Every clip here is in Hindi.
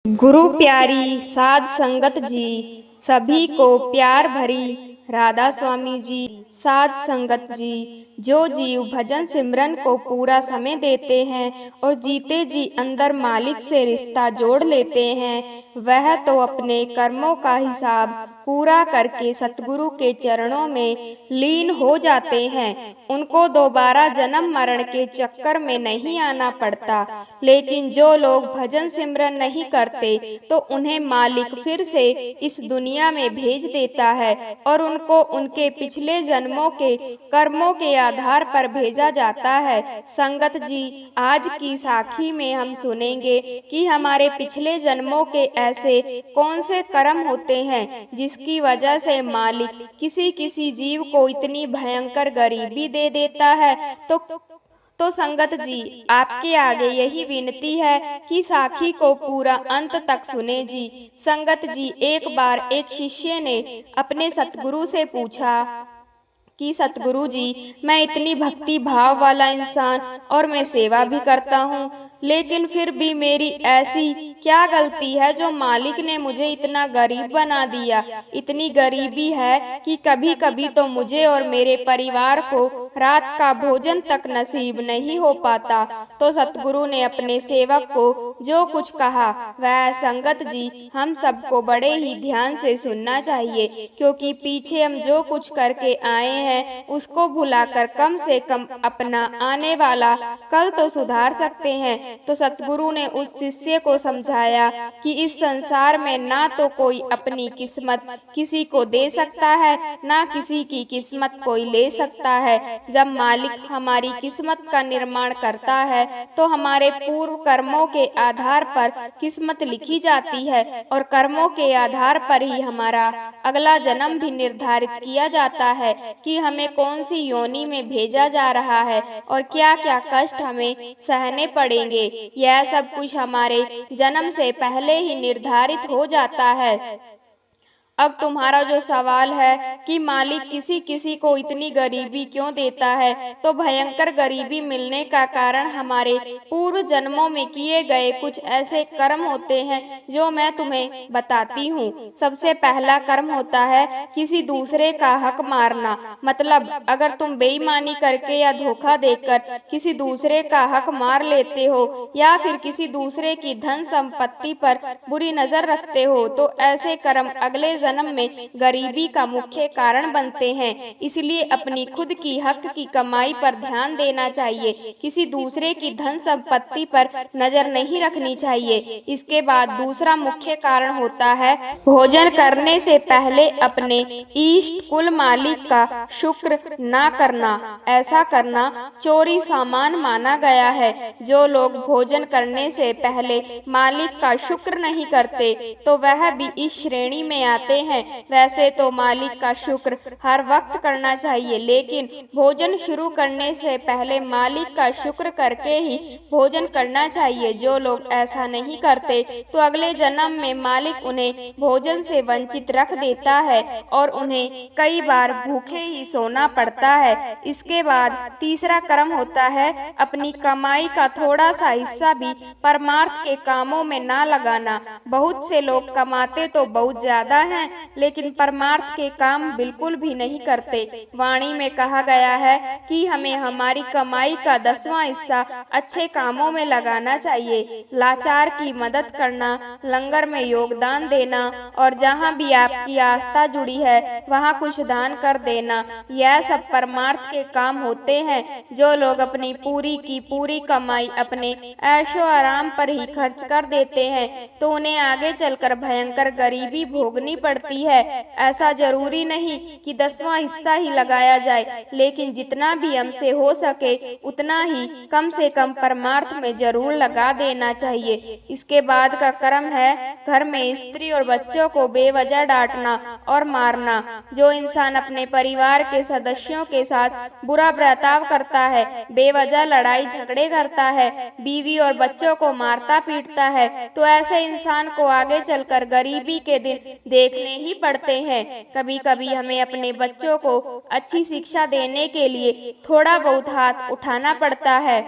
गुरु प्यारी साध संगत जी, सभी को प्यार भरी राधा स्वामी जी। साध संगत जी, जो जीव भजन सिमरन को पूरा समय देते हैं और जीते जी अंदर मालिक से रिश्ता जोड़ लेते हैं, वह तो अपने कर्मों का हिसाब पूरा करके सतगुरु के चरणों में लीन हो जाते हैं। उनको दोबारा जन्म मरण के चक्कर में नहीं आना पड़ता। लेकिन जो लोग भजन सिमरन नहीं करते तो उन्हें मालिक फिर से इस दुनिया में भेज देता है और उनको उनके पिछले जन्मों के कर्मों के आधार पर भेजा जाता है। संगत जी, आज की साखी में हम सुनेंगे कि हमारे पिछले जन्मों के ऐसे कौन से कर्म होते हैं जिसकी वजह से मालिक किसी किसी जीव को इतनी भयंकर गरीबी दे देता है। तो संगत जी, आपके आगे यही विनती है कि साखी को पूरा अंत तक सुने जी। संगत जी, एक बार एक शिष्य ने अपने सतगुरु से पूछा कि सतगुरु जी, मैं इतनी भक्ति भाव वाला इंसान और मैं सेवा भी करता हूँ, लेकिन फिर भी मेरी ऐसी क्या गलती है जो मालिक ने मुझे इतना गरीब बना दिया। इतनी गरीबी है कि कभी कभी तो मुझे और मेरे परिवार को रात का भोजन तक नसीब नहीं हो पाता। तो सतगुरु ने अपने सेवक को जो कुछ कहा वह संगत जी हम सबको बड़े ही ध्यान से सुनना चाहिए, क्योंकि पीछे हम जो कुछ करके आए हैं उसको भुलाकर कम से कम अपना आने वाला कल तो सुधार सकते हैं। तो सतगुरु ने उस शिष्य को समझाया कि इस संसार में ना तो कोई अपनी किस्मत किसी को दे सकता है, ना किसी की किस्मत कोई ले सकता है। जब मालिक हमारी किस्मत का निर्माण करता है तो हमारे पूर्व कर्मों के आधार पर किस्मत लिखी जाती है और कर्मों के आधार पर ही हमारा अगला जन्म भी निर्धारित किया जाता है कि हमें कौन सी योनि में भेजा जा रहा है और क्या क्या कष्ट हमें सहने पड़ेंगे। यह सब कुछ हमारे जन्म से पहले ही निर्धारित हो जाता है। अब तुम्हारा जो सवाल है कि मालिक किसी किसी को इतनी गरीबी क्यों देता है, तो भयंकर गरीबी मिलने का कारण हमारे पूर्व जन्मों में किए गए कुछ ऐसे कर्म होते हैं जो मैं तुम्हें बताती हूँ। सबसे पहला कर्म होता है किसी दूसरे का हक मारना। मतलब अगर तुम बेईमानी करके या धोखा देकर किसी दूसरे का हक मार लेते हो या फिर किसी दूसरे की धन संपत्ति पर बुरी नजर रखते हो, तो ऐसे कर्म अगले जन्म में गरीबी का मुख्य कारण बनते हैं। इसलिए अपनी खुद की हक की कमाई पर ध्यान देना चाहिए, किसी दूसरे की धन संपत्ति पर नजर नहीं रखनी चाहिए। इसके बाद दूसरा मुख्य कारण होता है भोजन करने से पहले अपने इष्ट कुल मालिक का शुक्र ना करना। ऐसा करना चोरी सामान माना गया है। जो लोग भोजन करने से पहले मालिक का शुक्र नहीं करते तो वह भी इस श्रेणी में आते हैं। वैसे तो मालिक का शुक्र हर वक्त करना चाहिए, लेकिन भोजन शुरू करने से पहले मालिक का शुक्र करके ही भोजन करना चाहिए। जो लोग ऐसा नहीं करते तो अगले जन्म में मालिक उन्हें भोजन से वंचित रख देता है और उन्हें कई बार भूखे ही सोना पड़ता है। इसके बाद तीसरा कर्म होता है अपनी कमाई का थोड़ा सा हिस्सा भी परमार्थ के कामों में ना लगाना। बहुत से लोग कमाते तो बहुत ज्यादा हैं, लेकिन परमार्थ के काम बिल्कुल भी नहीं करते। वाणी में कहा गया है कि हमें हमारी कमाई का 10वां हिस्सा अच्छे कामों में लगाना चाहिए। लाचार की मदद करना, लंगर में योगदान देना और जहाँ भी आपकी आस्था जुड़ी है वहाँ कुछ दान कर देना, यह सब परमार्थ के काम होते हैं। जो लोग अपनी पूरी की पूरी कमाई अपने ऐशो आराम पर ही खर्च कर देते हैं तो उन्हें आगे चलकर भयंकर गरीबी भोगनी पड़ती है। ऐसा जरूरी नहीं कि 10वां हिस्सा ही लगाया जाए, लेकिन जितना भी हमसे हो सके उतना ही कम से कम परमार्थ में जरूर लगा देना चाहिए। इसके बाद का कर्म है घर में स्त्री और बच्चों को बेवजह डांटना और मारना। जो इंसान अपने परिवार के सदस्यों के साथ बुरा बर्ताव करता है, बेवजह लड़ाई झगड़े करता है, बीवी और बच्चों को मारता पीटता है, तो ऐसे इंसान को आगे चलकर गरीबी के दिन देखने ही पड़ते हैं। कभी कभी हमें अपने बच्चों को अच्छी शिक्षा देने के लिए थोड़ा बहुत हाथ उठाना पड़ता है।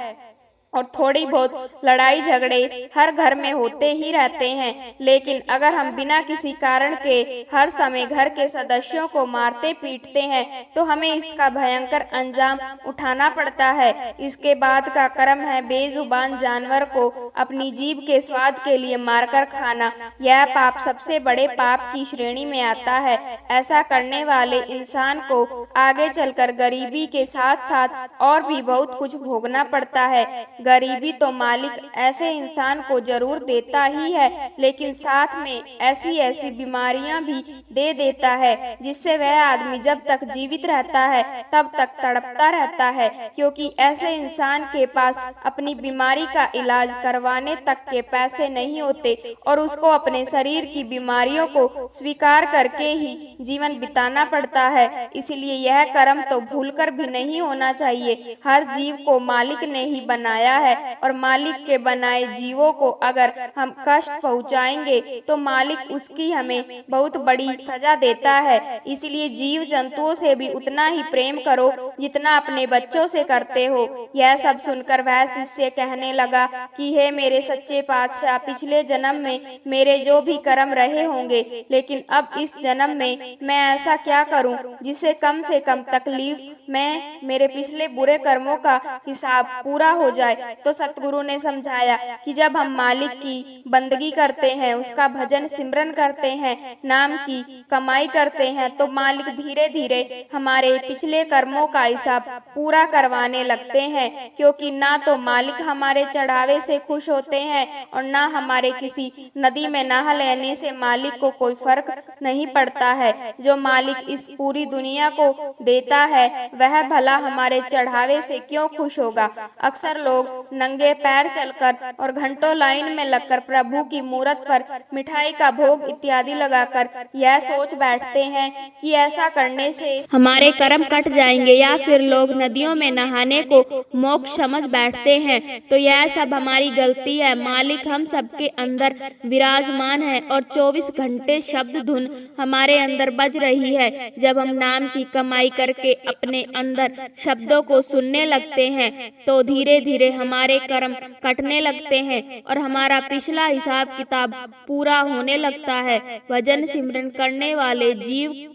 और थोड़ी बहुत लड़ाई झगड़े हर घर में होते ही रहते हैं। लेकिन अगर हम बिना किसी कारण के हर समय घर के सदस्यों को मारते पीटते हैं तो हमें इसका भयंकर अंजाम उठाना पड़ता है। इसके बाद का कर्म है बेजुबान जानवर को अपनी जीभ के स्वाद के लिए मारकर खाना। यह पाप सबसे बड़े पाप की श्रेणी में आता है। ऐसा करने वाले इंसान को आगे चलकर गरीबी के साथ साथ और भी बहुत कुछ भोगना पड़ता है। गरीबी तो मालिक ऐसे इंसान को जरूर देता ही है, लेकिन साथ में ऐसी ऐसी बीमारियां भी दे देता है जिससे वह आदमी जब तक जीवित रहता है तब तक तड़पता रहता है, क्योंकि ऐसे इंसान के पास अपनी बीमारी का इलाज करवाने तक के पैसे नहीं होते और उसको अपने शरीर की बीमारियों को स्वीकार करके ही जीवन बिताना पड़ता है। इसलिए यह कर्म तो भूलकर भी नहीं होना चाहिए। हर जीव को मालिक ने ही बनाया है और मालिक के बनाए जीवों को अगर हम कष्ट पहुंचाएंगे तो मालिक उसकी हमें बहुत बड़ी सजा देता है। इसलिए जीव जंतुओं से भी उतना ही प्रेम करो जितना अपने बच्चों से करते हो। यह सब सुनकर वह शिष्य कहने लगा कि हे मेरे सच्चे पातशाह, पिछले जन्म में मेरे जो भी कर्म रहे होंगे, लेकिन अब इस जन्म में मैं ऐसा क्या करूं जिससे कम से कम तकलीफ में मेरे पिछले बुरे कर्मों का हिसाब पूरा हो जाए। तो सतगुरु ने समझाया कि जब हम मालिक की बंदगी करते हैं, उसका भजन सिमरन करते हैं, नाम की कमाई करते हैं, तो मालिक धीरे धीरे हमारे पिछले कर्मों का हिसाब पूरा करवाने लगते हैं। क्योंकि ना तो मालिक हमारे चढ़ावे से खुश होते हैं और ना हमारे किसी नदी में नहा लेने से मालिक को कोई फर्क नहीं पड़ता है। जो मालिक इस पूरी दुनिया को देता है वह भला हमारे चढ़ावे से क्यों खुश होगा। अक्सर लोग नंगे पैर चलकर और घंटों लाइन में लगकर प्रभु की मूरत पर मिठाई का भोग इत्यादि लगाकर यह सोच बैठते हैं कि ऐसा करने से हमारे कर्म कट जाएंगे, या फिर लोग नदियों में नहाने को मोक्ष समझ बैठते हैं। तो यह सब हमारी गलती है। मालिक हम सबके अंदर विराजमान है और 24 घंटे शब्द धुन हमारे अंदर बज रही है। जब हम नाम की कमाई करके अपने अंदर शब्दों को सुनने लगते हैं तो धीरे धीरे हमारे कर्म कटने लगते हैं और हमारा पिछला हिसाब किताब पूरा होने लगता है। भजन सिमरन करने वाले जीव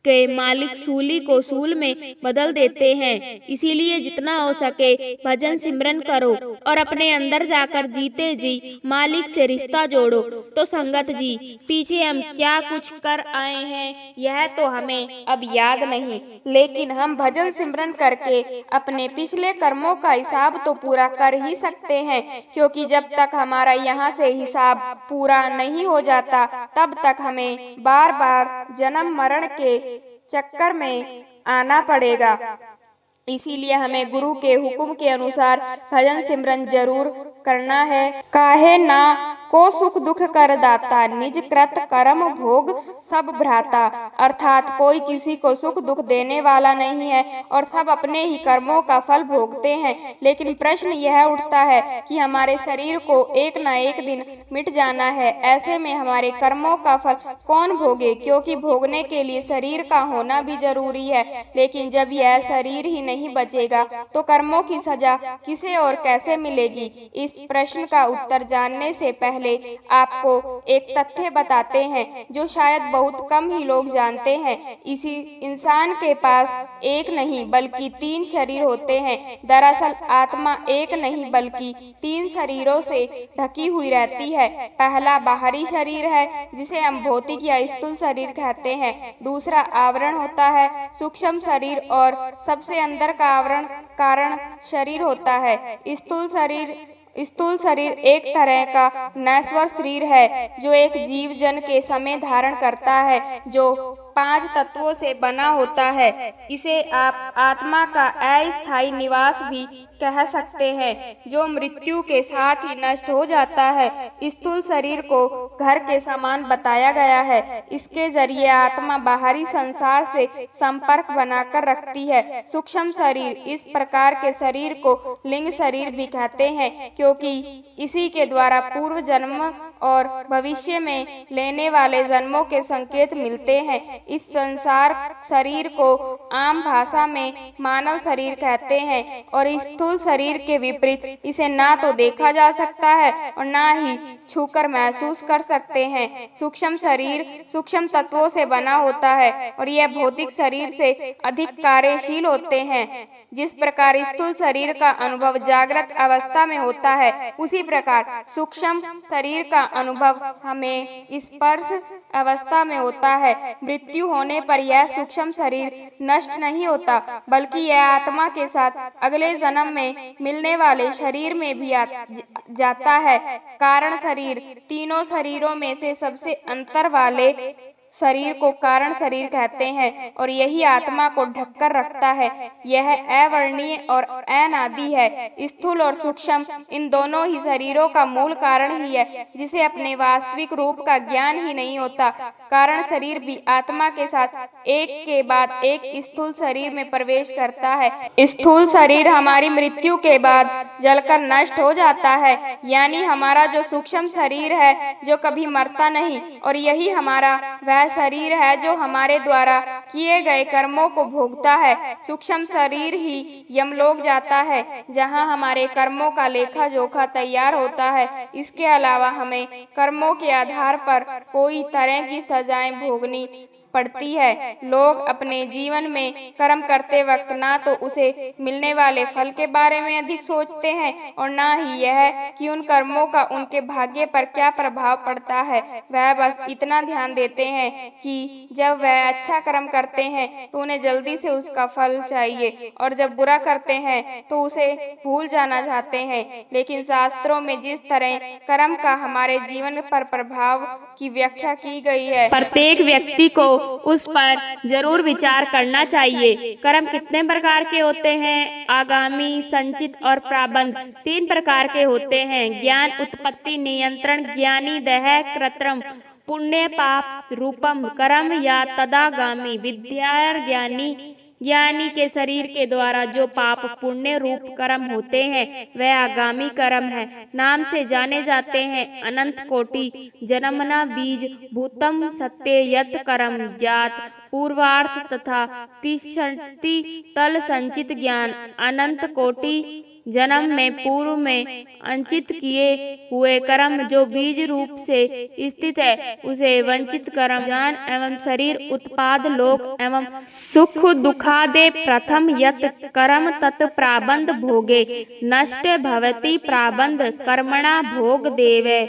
के मालिक सूली को सूल में बदल देते हैं। इसीलिए जितना हो सके भजन सिमरन करो और अपने अंदर जाकर जीते जी मालिक से रिश्ता जोड़ो। तो संगत जी, पीछे हम क्या कुछ कर आए हैं यह तो हमें अब याद नहीं, लेकिन हम भजन सिमरन करके अपने पिछले कर्मों का हिसाब तो पूरा कर ही सकते हैं। क्योंकि जब तक हमारा यहाँ से हिसाब पूरा नहीं हो जाता तब तक हमें बार बार जन्म मरण के चक्कर में आना पड़ेगा। इसीलिए हमें गुरु के हुक्म के अनुसार भजन सिमरन जरूर करना है। काहे ना को सुख दुख कर दाता, निज कृत कर्म भोग सब भ्राता। अर्थात कोई किसी को सुख दुख देने वाला नहीं है और सब अपने ही कर्मों का फल भोगते हैं। लेकिन प्रश्न यह उठता है कि हमारे शरीर को एक न एक दिन मिट जाना है। ऐसे में हमारे कर्मों का फल कौन भोगे, क्योंकि भोगने के लिए शरीर का होना भी जरूरी है। लेकिन जब यह शरीर ही नहीं बचेगा तो कर्मों की सजा किसे और कैसे मिलेगी। इस प्रश्न का उत्तर जानने से पहले आपको एक तथ्य बताते हैं जो शायद बहुत कम ही लोग जानते हैं। इसी इंसान के पास एक नहीं बल्कि 3 शरीर होते हैं। दरअसल आत्मा एक नहीं बल्कि 3 शरीरों से ढकी हुई रहती है। पहला बाहरी शरीर है जिसे हम भौतिक या स्थूल शरीर कहते हैं। दूसरा आवरण होता है सूक्ष्म शरीर और सबसे अंदर का आवरण कारण शरीर होता है। स्थूल शरीर एक तरह का नश्वर शरीर है जो एक जीव जन के समय धारण करता है, जो 5 तत्वों से बना होता है। इसे आप आत्मा का अस्थायी निवास भी कह सकते हैं, जो मृत्यु के साथ ही नष्ट हो जाता है। स्थूल शरीर को घर के समान बताया गया है। इसके जरिए आत्मा बाहरी संसार से संपर्क बनाकर रखती है। सूक्ष्म शरीर, इस प्रकार के शरीर को लिंग शरीर भी कहते हैं, क्योंकि इसी के द्वारा पूर्व जन्म और भविष्य में लेने वाले जन्मों के संकेत मिलते हैं। इस संसार शरीर को आम भाषा में मानव शरीर कहते हैं और स्थूल शरीर के विपरीत इसे ना तो देखा जा सकता है और ना ही छूकर महसूस कर सकते हैं। सूक्ष्म शरीर सूक्ष्म तत्वों से बना होता है और यह भौतिक शरीर से अधिक कार्यशील होते हैं। जिस प्रकार स्थूल शरीर का अनुभव जागृत अवस्था में होता है, उसी प्रकार सूक्ष्म शरीर का अनुभव हमें स्पर्श अवस्था में होता है। मृत्यु होने पर यह सूक्ष्म शरीर नष्ट नहीं होता, बल्कि यह आत्मा के साथ अगले जन्म में मिलने वाले शरीर में भी जाता है। कारण शरीर तीनों शरीरों में से सबसे अंतर वाले शरीर को कारण शरीर कहते हैं और यही आत्मा को ढककर रखता है। यह अवर्णीय और अनादि है। स्थूल और सूक्ष्म इन दोनों ही शरीरों का मूल कारण ही है, जिसे अपने वास्तविक रूप का ज्ञान ही नहीं होता। कारण शरीर भी आत्मा के साथ एक के बाद एक स्थूल शरीर में प्रवेश करता है। स्थूल शरीर हमारी मृत्यु के बाद जलकर नष्ट हो जाता है, यानी हमारा जो सूक्ष्म शरीर है जो कभी मरता नहीं, और यही हमारा वह शरीर है जो हमारे द्वारा किए गए कर्मों को भोगता है। सूक्ष्म शरीर ही यमलोक जाता है, जहां हमारे कर्मों का लेखा जोखा तैयार होता है। इसके अलावा हमें कर्मों के आधार पर कोई तरह की सजाएं भोगनी पड़ती है। लोग अपने जीवन में कर्म करते वक्त ना तो उसे मिलने वाले फल के बारे में अधिक सोचते हैं और ना ही यह कि उन कर्मों का उनके भाग्य पर क्या प्रभाव पड़ता है। वह बस इतना ध्यान देते हैं कि जब वह अच्छा कर्म करते हैं तो उन्हें जल्दी से उसका फल चाहिए, और जब बुरा करते हैं तो उसे भूल जाना चाहते हैं। लेकिन शास्त्रों में जिस तरह कर्म का हमारे जीवन पर प्रभाव की व्याख्या की गई है, प्रत्येक व्यक्ति को उस पर जरूर विचार करना चाहिए। कर्म कितने प्रकार के होते हैं? आगामी, संचित और प्रारब्ध। 3 प्रकार के होते हैं: ज्ञान, उत्पत्ति, नियंत्रण। ज्ञानी दह कृत्रम पुण्य पाप रूपम कर्म या तदागामी विद्या। ज्ञानी के शरीर के द्वारा जो पाप पुण्य रूप कर्म होते हैं वह आगामी कर्म है। नाम से जाने जाते हैं अनंत कोटि जन्मना बीज भूतम सत्य यत कर्म जात पूर्वार्थ तथा तिष्ठति तल संचित ज्ञान। अनंत कोटि जन्म में पूर्व में अंचित किए हुए कर्म जो बीज रूप से स्थित है उसे वंचित कर्म ज्ञान एवं शरीर उत्पाद लोक एवं सुख दुखादे प्रथम यत कर्म तत् प्राबंध भोगे नष्ट भवति प्राबंध कर्मणा भोग देवे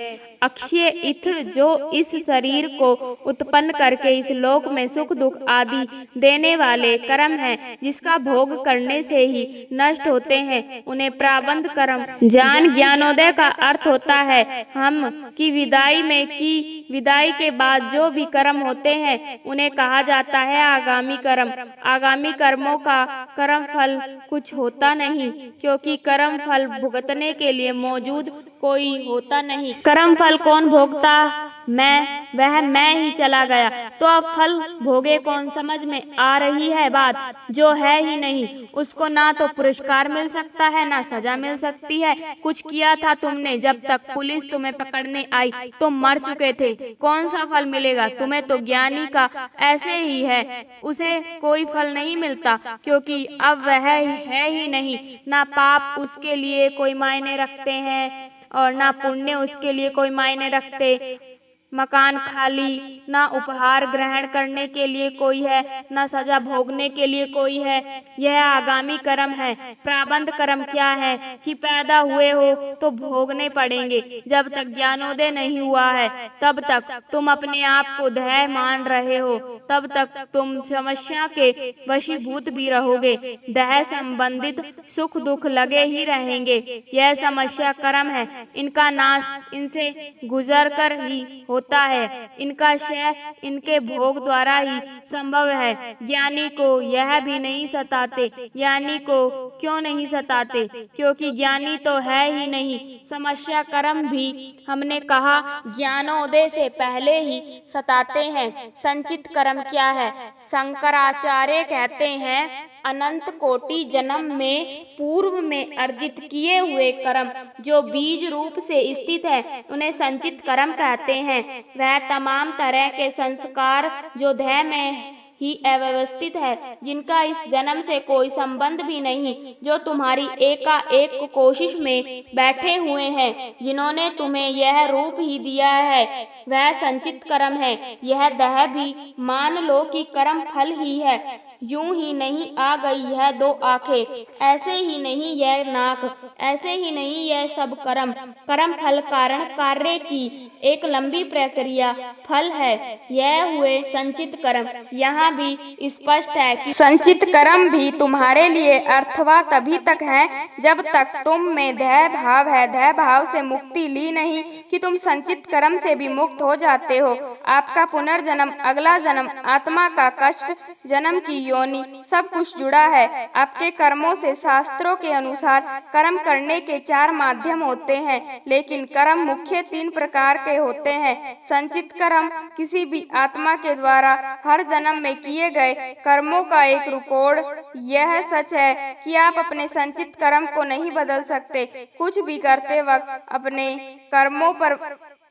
अक्षय इथ। जो इस शरीर को उत्पन्न करके इस लोक में सुख दुख आदि देने वाले कर्म हैं, जिसका भोग करने से ही नष्ट होते हैं, उन्हें प्राबंध कर्म जान। ज्ञानोदय का अर्थ होता है हम की विदाई के बाद जो भी कर्म होते हैं उन्हें कहा जाता है आगामी कर्म। आगामी कर्मों का कर्म फल कुछ होता नहीं, क्योंकि कर्म फल भुगतने के लिए मौजूद कोई होता नहीं। कर्म फल कौन भोगता? मैं ही चला गया तो अब फल भोगे कौन? समझ में आ रही है बात? जो है ही नहीं उसको ना तो पुरस्कार मिल सकता है ना सजा मिल सकती है। कुछ किया था तुमने, जब तक पुलिस तुम्हें पकड़ने आई तुम मर चुके थे, कौन सा फल मिलेगा तुम्हें? तो ज्ञानी का ऐसे ही है, उसे कोई फल नहीं मिलता, क्योंकि अब वह है ही नहीं। ना पाप उसके लिए कोई मायने रखते हैं और ना पुण्य उसके लिए कोई मायने रखते। मकान खाली, ना उपहार ग्रहण करने के लिए कोई है, ना सजा भोगने के लिए कोई है। यह आगामी कर्म है। प्राबंध कर्म क्या है कि पैदा हुए हो तो भोगने पड़ेंगे। जब तक ज्ञानोदय नहीं हुआ है तब तक तुम अपने आप को दह मान रहे हो, तब तक तुम समस्या के वशीभूत भी रहोगे। दह संबंधित सुख दुख लगे ही रहेंगे। यह समस्या कर्म है, इनका नाश इनसे गुजर कर ही होता है। इनका क्षय इनके भोग द्वारा ही संभव है। ज्ञानी को यह भी नहीं सताते। ज्ञानी को क्यों नहीं सताते? क्योंकि ज्ञानी तो है ही नहीं। समस्या कर्म भी हमने कहा ज्ञानोदय से पहले ही सताते हैं। संचित कर्म क्या है? शंकराचार्य कहते हैं अनंत कोटि जन्म में पूर्व में अर्जित किए हुए कर्म जो बीज रूप से स्थित है उन्हें संचित कर्म कहते हैं। वह तमाम तरह के संस्कार जो देह में ही अव्यवस्थित है, जिनका इस जन्म से कोई संबंध भी नहीं, जो तुम्हारी एकाएक कोशिश में बैठे हुए हैं, जिन्होंने तुम्हें यह रूप ही दिया है, वह संचित कर्म है। यह देह भी मान लो कि कर्म फल ही है। यूं ही नहीं आ गई यह दो आंखें, ऐसे ही नहीं यह नाक, ऐसे ही नहीं यह सब कर्म। कर्म फल कारण कार्य की एक लंबी प्रक्रिया फल है। यह हुए संचित कर्म। यहाँ भी स्पष्ट है कि संचित कर्म भी तुम्हारे लिए अर्थवा तभी तक है जब तक तुम में देह भाव है। देह भाव से मुक्ति ली नहीं कि तुम संचित कर्म से भी मुक्त हो जाते हो। आपका पुनर्जन्म, अगला जन्म, आत्मा का कष्ट, जन्म की योनि, सब कुछ जुड़ा है आपके कर्मों से। शास्त्रों के अनुसार कर्म करने के 4 माध्यम होते हैं, लेकिन कर्म मुख्य 3 प्रकार के होते हैं। संचित कर्म किसी भी आत्मा के द्वारा हर जन्म में किए गए कर्मों का एक रिकॉर्ड। यह सच है कि आप अपने संचित कर्म को नहीं बदल सकते। कुछ भी करते वक्त अपने कर्मों पर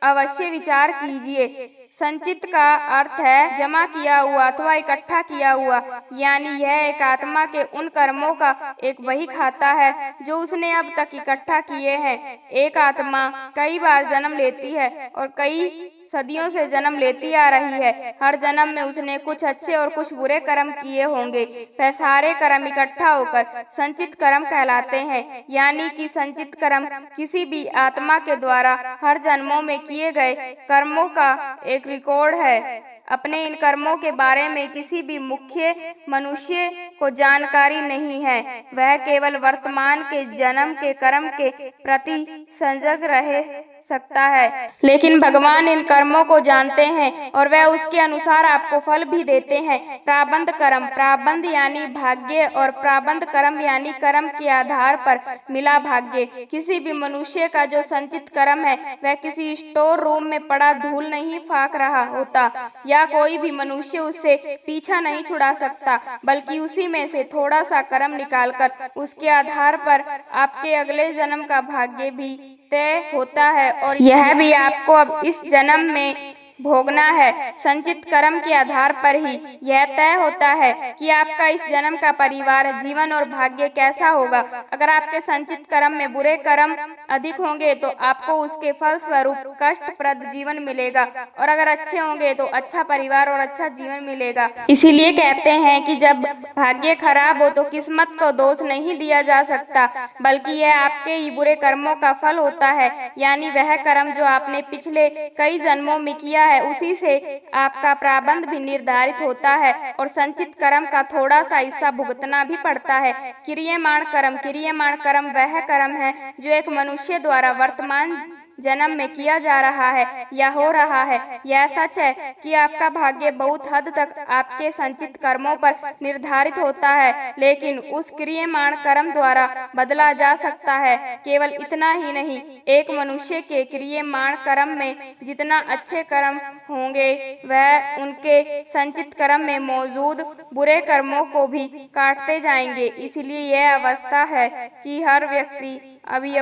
अवश्य विचार कीजिए। संचित का अर्थ है जमा किया हुआ अथवा इकट्ठा किया हुआ, यानी यह एक आत्मा के उन कर्मों का एक बही खाता है जो उसने अब तक इकट्ठा किए हैं। एक आत्मा कई बार जन्म लेती है और कई सदियों से जन्म लेती आ रही है। हर जन्म में उसने कुछ अच्छे और कुछ बुरे कर्म किए होंगे। वह सारे कर्म इकट्ठा होकर संचित कर्म कहलाते हैं, यानी कि संचित कर्म किसी भी आत्मा के द्वारा हर जन्मों में किए गए कर्मों का एक रिकॉर्ड है। अपने इन कर्मों के बारे में किसी भी मुख्य मनुष्य को जानकारी नहीं है। वह केवल वर्तमान के जन्म के कर्म के प्रति सजग रह सकता है, लेकिन भगवान इन कर्मों को जानते हैं और वह उसके अनुसार आपको फल भी देते हैं। प्राबंध कर्म, प्राबंध यानी भाग्य और प्राबंध कर्म यानी कर्म के आधार पर मिला भाग्य। किसी भी मनुष्य का जो संचित कर्म है वह किसी स्टोर रूम में पड़ा धूल नहीं फाक रहा होता, या कोई भी मनुष्य उससे पीछा नहीं छुड़ा सकता, बल्कि उसी में से थोड़ा सा कर्म निकालकर उसके आधार पर आपके अगले जन्म का भाग्य भी तय होता है और यह भी आपको अब इस जन्म में भोगना है। संचित कर्म के आधार पर ही यह तय होता है कि आपका इस जन्म का परिवार, जीवन और भाग्य कैसा होगा। अगर आपके संचित कर्म में बुरे कर्म अधिक होंगे तो आपको उसके फल स्वरूप कष्टप्रद जीवन मिलेगा, और अगर अच्छे होंगे तो अच्छा परिवार और अच्छा जीवन मिलेगा। इसीलिए कहते हैं कि जब भाग्य खराब हो तो किस्मत को दोष नहीं दिया जा सकता, बल्कि यह आपके ही बुरे कर्मों का फल होता है, यानी वह कर्म जो आपने पिछले कई जन्मों में किया है उसी से आपका प्राबंध भी निर्धारित होता है, और संचित कर्म का थोड़ा सा हिस्सा भुगतना भी पड़ता है। क्रियमाण कर्म, क्रियमाण कर्म वह कर्म है जो एक मनुष्य द्वारा वर्तमान जन्म में किया जा रहा है या हो रहा है। यह सच है कि आपका भाग्य बहुत हद तक आपके संचित कर्मों पर निर्धारित होता है, लेकिन उस क्रियमाण कर्म द्वारा बदला जा सकता है। केवल इतना ही नहीं, एक मनुष्य के क्रियमाण कर्म में जितना अच्छे कर्म होंगे वह उनके संचित कर्म में मौजूद बुरे कर्मों को भी काटते जाएंगे। इसलिए यह अवस्था है कि हर व्यक्ति अभी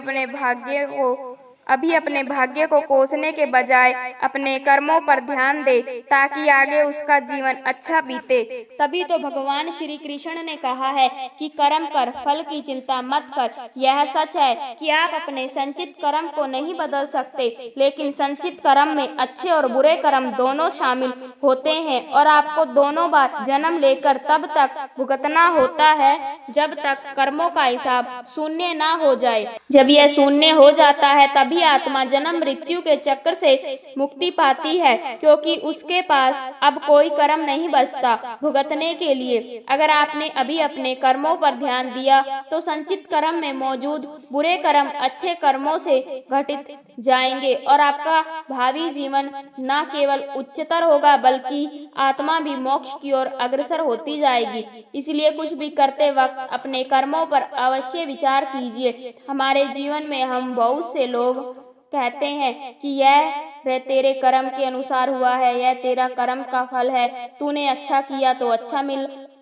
अपने भाग्य को कोसने के बजाय अपने कर्मों पर ध्यान दे, ताकि आगे उसका जीवन अच्छा बीते। तभी तो भगवान श्री कृष्ण ने कहा है कि कर्म कर, फल की चिंता मत कर। यह सच है कि आप अपने संचित कर्म को नहीं बदल सकते, लेकिन संचित कर्म में अच्छे और बुरे कर्म दोनों शामिल होते हैं, और आपको दोनों बार जन्म लेकर तब तक भुगतना होता है जब तक कर्मों का हिसाब शून्य ना हो जाए। जब यह शून्य हो जाता है तभी आत्मा जन्म मृत्यु के चक्र से मुक्ति पाती है, क्योंकि उसके पास अब कोई कर्म नहीं बचता भुगतने के लिए। अगर आपने अभी अपने कर्मों पर ध्यान दिया तो संचित कर्म में मौजूद बुरे कर्म अच्छे कर्मों से घटित जाएंगे, और आपका भावी जीवन न केवल उच्चतर होगा बल्कि आत्मा भी मोक्ष की ओर अग्रसर होती जाएगी। इसलिए कुछ भी करते वक्त अपने कर्मों पर अवश्य विचार कीजिए। हमारे जीवन में हम बहुत से लोग कहते हैं कि यह तेरे कर्म के अनुसार हुआ है, यह तेरा कर्म का फल है, तूने अच्छा किया तो अच्छा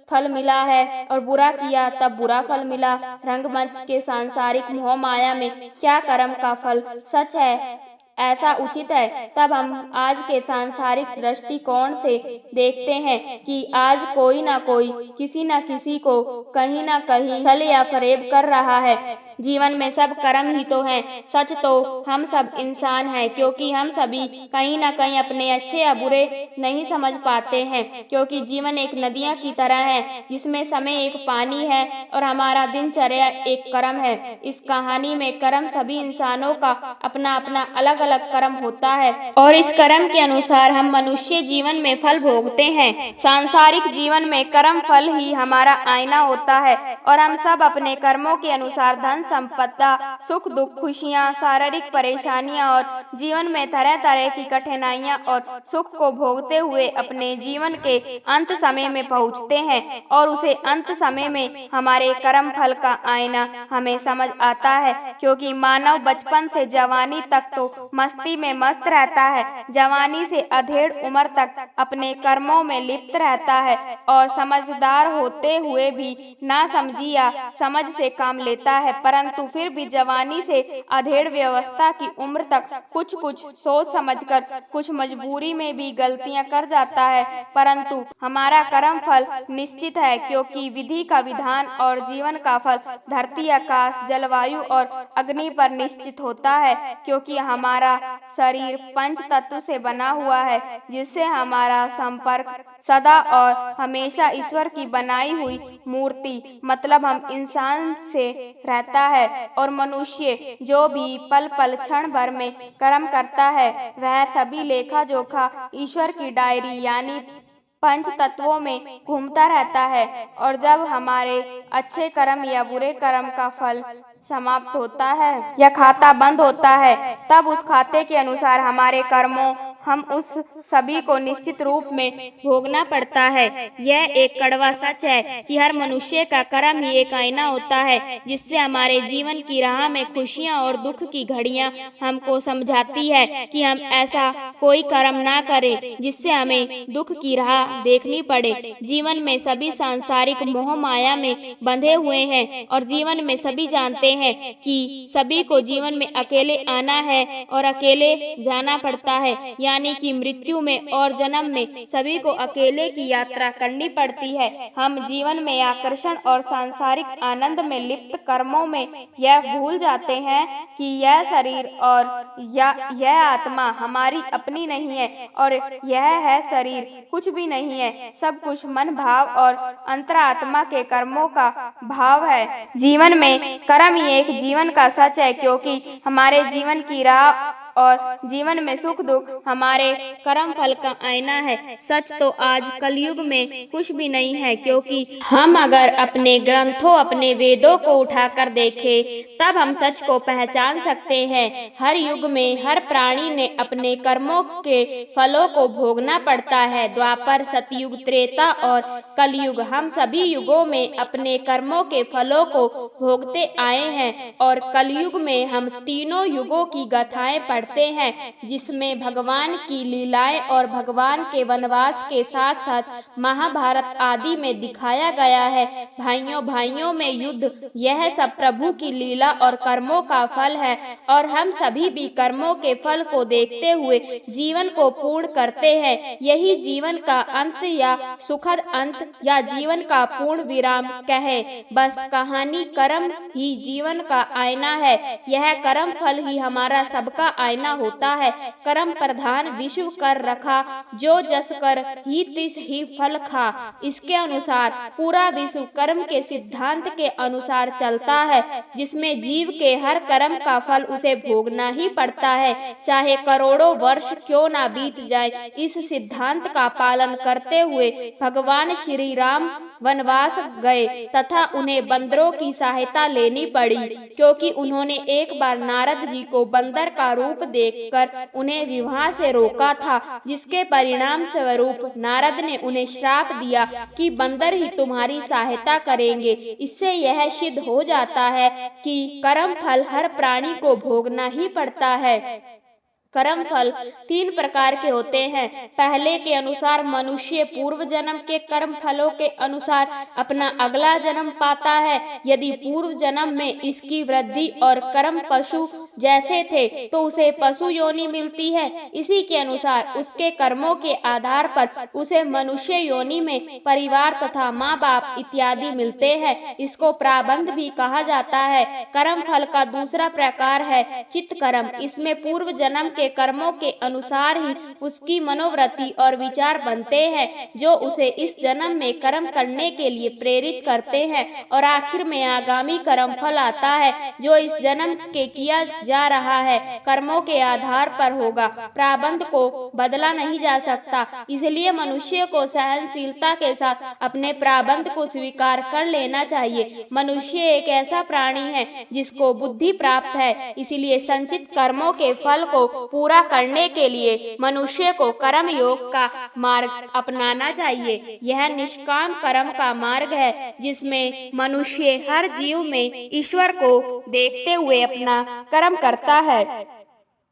फल मिला है और बुरा किया तब बुरा फल मिला। रंगमंच के सांसारिक मोह माया में क्या कर्म का फल सच है ऐसा उचित है। तब हम आज के सांसारिक दृष्टिकोण से देखते हैं कि आज कोई ना कोई किसी न किसी को कहीं ना कहीं छल या फरेब कर रहा है। जीवन में सब कर्म ही तो हैं। सच तो हम सब इंसान हैं, क्योंकि हम सभी कहीं ना कहीं अपने अच्छे या बुरे नहीं समझ पाते हैं। क्योंकि जीवन एक नदियाँ की तरह है, जिसमें समय एक पानी है और हमारा दिनचर्या एक कर्म है। इस कहानी में कर्म सभी इंसानों का अपना अपना अलग अलग कर्म होता है और इस कर्म के अनुसार हम मनुष्य जीवन में फल भोगते हैं। सांसारिक जीवन में कर्म फल ही हमारा आईना होता है और हम सब अपने कर्मों के अनुसार धन संपदा, सुख दुख, खुशियाँ, शारीरिक परेशानियाँ और जीवन में तरह तरह की कठिनाइयाँ और सुख को भोगते हुए अपने जीवन के अंत समय में पहुँचते हैं और उसे अंत समय में हमारे कर्म फल का आईना हमें समझ आता है। क्योंकि मानव बचपन से जवानी तक तो मस्ती में मस्त रहता है, जवानी से अधेड़ उम्र तक अपने कर्मों में लिप्त रहता है और समझदार होते हुए भी ना समझी या समझ से काम लेता है, परंतु फिर भी जवानी से अधेड़ व्यवस्था की उम्र तक कुछ कुछ सोच समझकर कुछ मजबूरी में भी गलतियां कर जाता है। परंतु हमारा कर्म फल निश्चित है, क्योंकि विधि का विधान और जीवन का फल धरती, आकाश, जलवायु और अग्नि पर निश्चित होता है। क्योंकि हमारा शरीर पंच तत्व से बना हुआ है, जिससे हमारा संपर्क सदा और हमेशा ईश्वर की बनाई हुई मूर्ति मतलब हम इंसान से रहता है। और मनुष्य जो भी पल पल क्षण भर में कर्म करता है, वह सभी लेखा जोखा ईश्वर की डायरी यानी पंच तत्वों में घूमता रहता है। और जब हमारे अच्छे कर्म या बुरे कर्म का फल समाप्त होता है या खाता बंद होता है, तब उस खाते के अनुसार हमारे कर्मों हम उस सभी को निश्चित रूप में भोगना पड़ता है। यह एक कड़वा सच है कि हर मनुष्य का कर्म ही एक आईना होता है, जिससे हमारे जीवन की राह में खुशियां और दुख की घड़ियां हमको समझाती है कि हम ऐसा कोई कर्म ना करें जिससे हमें दुख की राह देखनी पड़े। जीवन में सभी सांसारिक मोह माया में बंधे हुए हैं और जीवन में सभी जानते हैं कि सभी को जीवन में अकेले आना है और अकेले जाना पड़ता है, यानी कि मृत्यु में और जन्म में सभी को अकेले की यात्रा करनी पड़ती है। हम जीवन में आकर्षण और सांसारिक आनंद में लिप्त कर्मों में यह भूल जाते हैं कि यह शरीर और यह आत्मा हमारी अपनी नहीं है और यह है शरीर कुछ भी नहीं है, सब कुछ मन भाव और अंतरात्मा के कर्मों का भाव है। जीवन में कर्म ही एक जीवन का सच है, क्योंकि हमारे जीवन की राह और जीवन में सुख दुख हमारे कर्म फल का आईना है। सच तो आज कलयुग में कुछ भी नहीं है, क्योंकि हम अगर अपने ग्रंथों अपने वेदों को उठाकर देखें तब हम सच को पहचान सकते हैं। हर युग में हर प्राणी ने अपने कर्मों के फलों को भोगना पड़ता है। द्वापर, सतयुग, त्रेता और कलयुग, हम सभी युगों में अपने कर्मों के फलों को भोगते आए हैं और कलयुग में हम तीनों युगों की गाथाएं पढ़ते हैं, जिसमें भगवान की लीलाएं और भगवान के वनवास के साथ साथ महाभारत आदि में दिखाया गया है। भाइयों भाइयों में युद्ध, यह सब प्रभु की लीला और कर्मों का फल है और हम सभी भी कर्मों के फल को देखते हुए जीवन को पूर्ण करते हैं। यही जीवन का अंत या सुखद अंत या जीवन का पूर्ण विराम कहे। बस कहानी कर्म ही जीवन का आईना है। यह कर्म फल ही हमारा सबका आईना होता है। कर्म प्रधान विश्व कर रखा, जो जस कर ही तिस ही फल खा। इसके अनुसार पूरा विश्व कर्म के सिद्धांत के अनुसार चलता है, जिसमें जीव के हर कर्म का फल उसे भोगना ही पड़ता है, चाहे करोड़ों वर्ष क्यों ना बीत जाए। इस सिद्धांत का पालन करते हुए भगवान श्री राम वनवास गए तथा उन्हें बंदरों की सहायता लेनी पड़ी, क्योंकि उन्होंने एक बार नारद जी को बंदर का रूप देखकर उन्हें विवाह से रोका था, जिसके परिणाम स्वरूप नारद ने उन्हें श्राप दिया कि बंदर ही तुम्हारी सहायता करेंगे। इससे यह सिद्ध हो जाता है कि कर्म फल हर प्राणी को भोगना ही पड़ता है। कर्म फल 3 प्रकार के होते हैं। पहले के अनुसार मनुष्य पूर्व जन्म के कर्म फलों के अनुसार अपना अगला जन्म पाता है। यदि पूर्व जन्म में इसकी वृद्धि और कर्म पशु जैसे थे तो उसे पशु योनि मिलती है। इसी के अनुसार उसके कर्मों के आधार पर उसे मनुष्य योनि में परिवार तथा माँ बाप इत्यादि मिलते हैं। इसको प्रारब्ध भी कहा जाता है। कर्म फल का दूसरा प्रकार है चित्त कर्म। इसमें पूर्व जन्म के कर्मों के अनुसार ही उसकी मनोवृत्ति और विचार बनते हैं जो उसे इस जन्म में कर्म करने के लिए प्रेरित करते हैं और आखिर में आगामी कर्म फल आता है जो इस जन्म के किया जा रहा है कर्मों के आधार पर होगा। प्रारब्ध को बदला नहीं जा सकता, इसलिए मनुष्य को सहनशीलता के साथ अपने प्रारब्ध को स्वीकार कर लेना चाहिए। मनुष्य एक ऐसा प्राणी है जिसको बुद्धि प्राप्त है, इसलिए संचित कर्मों के फल को पूरा करने के लिए मनुष्य को कर्म योग का मार्ग अपनाना चाहिए। यह निष्काम कर्म का मार्ग है जिसमें मनुष्य हर जीव में ईश्वर को देखते हुए अपना कर्म करता है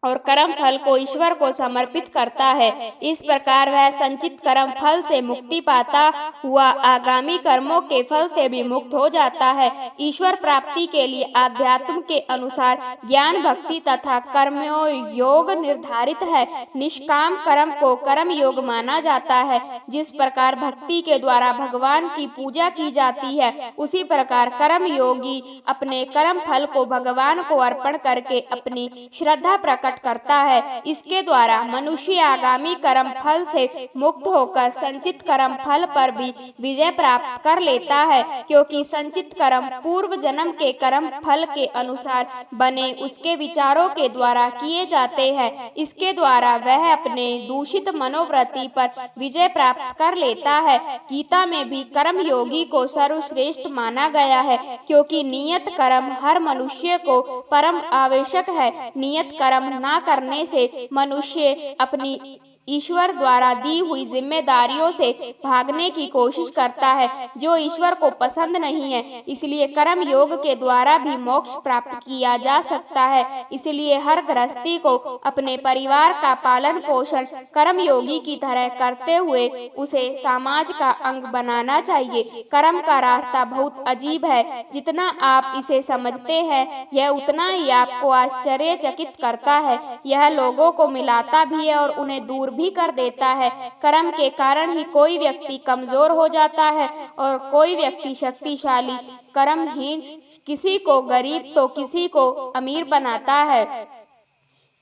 और कर्म फल को ईश्वर को समर्पित करता है। इस प्रकार वह संचित कर्म फल से मुक्ति पाता हुआ आगामी कर्मों के फल से भी मुक्त हो जाता है। ईश्वर प्राप्ति के लिए आध्यात्म के अनुसार ज्ञान भक्ति तथा कर्मों योग निर्धारित है। निष्काम कर्म को कर्म योग माना जाता है। जिस प्रकार भक्ति के द्वारा भगवान की पूजा की जाती है उसी प्रकार कर्म योगी अपने कर्म फल को भगवान को अर्पण करके अपनी श्रद्धा प्रकट करता है। इसके द्वारा मनुष्य आगामी कर्म फल से मुक्त होकर संचित कर्म फल पर भी विजय प्राप्त कर लेता है, क्योंकि संचित कर्म पूर्व जन्म के कर्म फल के अनुसार बने उसके विचारों के द्वारा किए जाते हैं। इसके द्वारा वह अपने दूषित मनोवृत्ति पर विजय प्राप्त कर लेता है। गीता में भी कर्म योगी को सर्वश्रेष्ठ माना गया है, क्योंकि नियत कर्म हर मनुष्य को परम आवश्यक है। नियत कर्म ना करने से मनुष्य अपनी ईश्वर द्वारा दी हुई जिम्मेदारियों से भागने की कोशिश करता है जो ईश्वर को पसंद नहीं है। इसलिए कर्म योग के द्वारा भी मोक्ष प्राप्त किया जा सकता है। इसलिए हर गृहस्थी को अपने परिवार का पालन पोषण कर्म योगी की तरह करते हुए उसे समाज का अंग बनाना चाहिए। कर्म का रास्ता बहुत अजीब है। जितना आप इसे समझते हैं यह उतना ही आपको आश्चर्यचकित करता है। यह लोगों को मिलाता भी है और उन्हें दूर भी कर देता है। कर्म के कारण ही कोई व्यक्ति कमजोर हो जाता है और कोई व्यक्ति शक्तिशाली। कर्महीन किसी को गरीब तो किसी को अमीर बनाता है।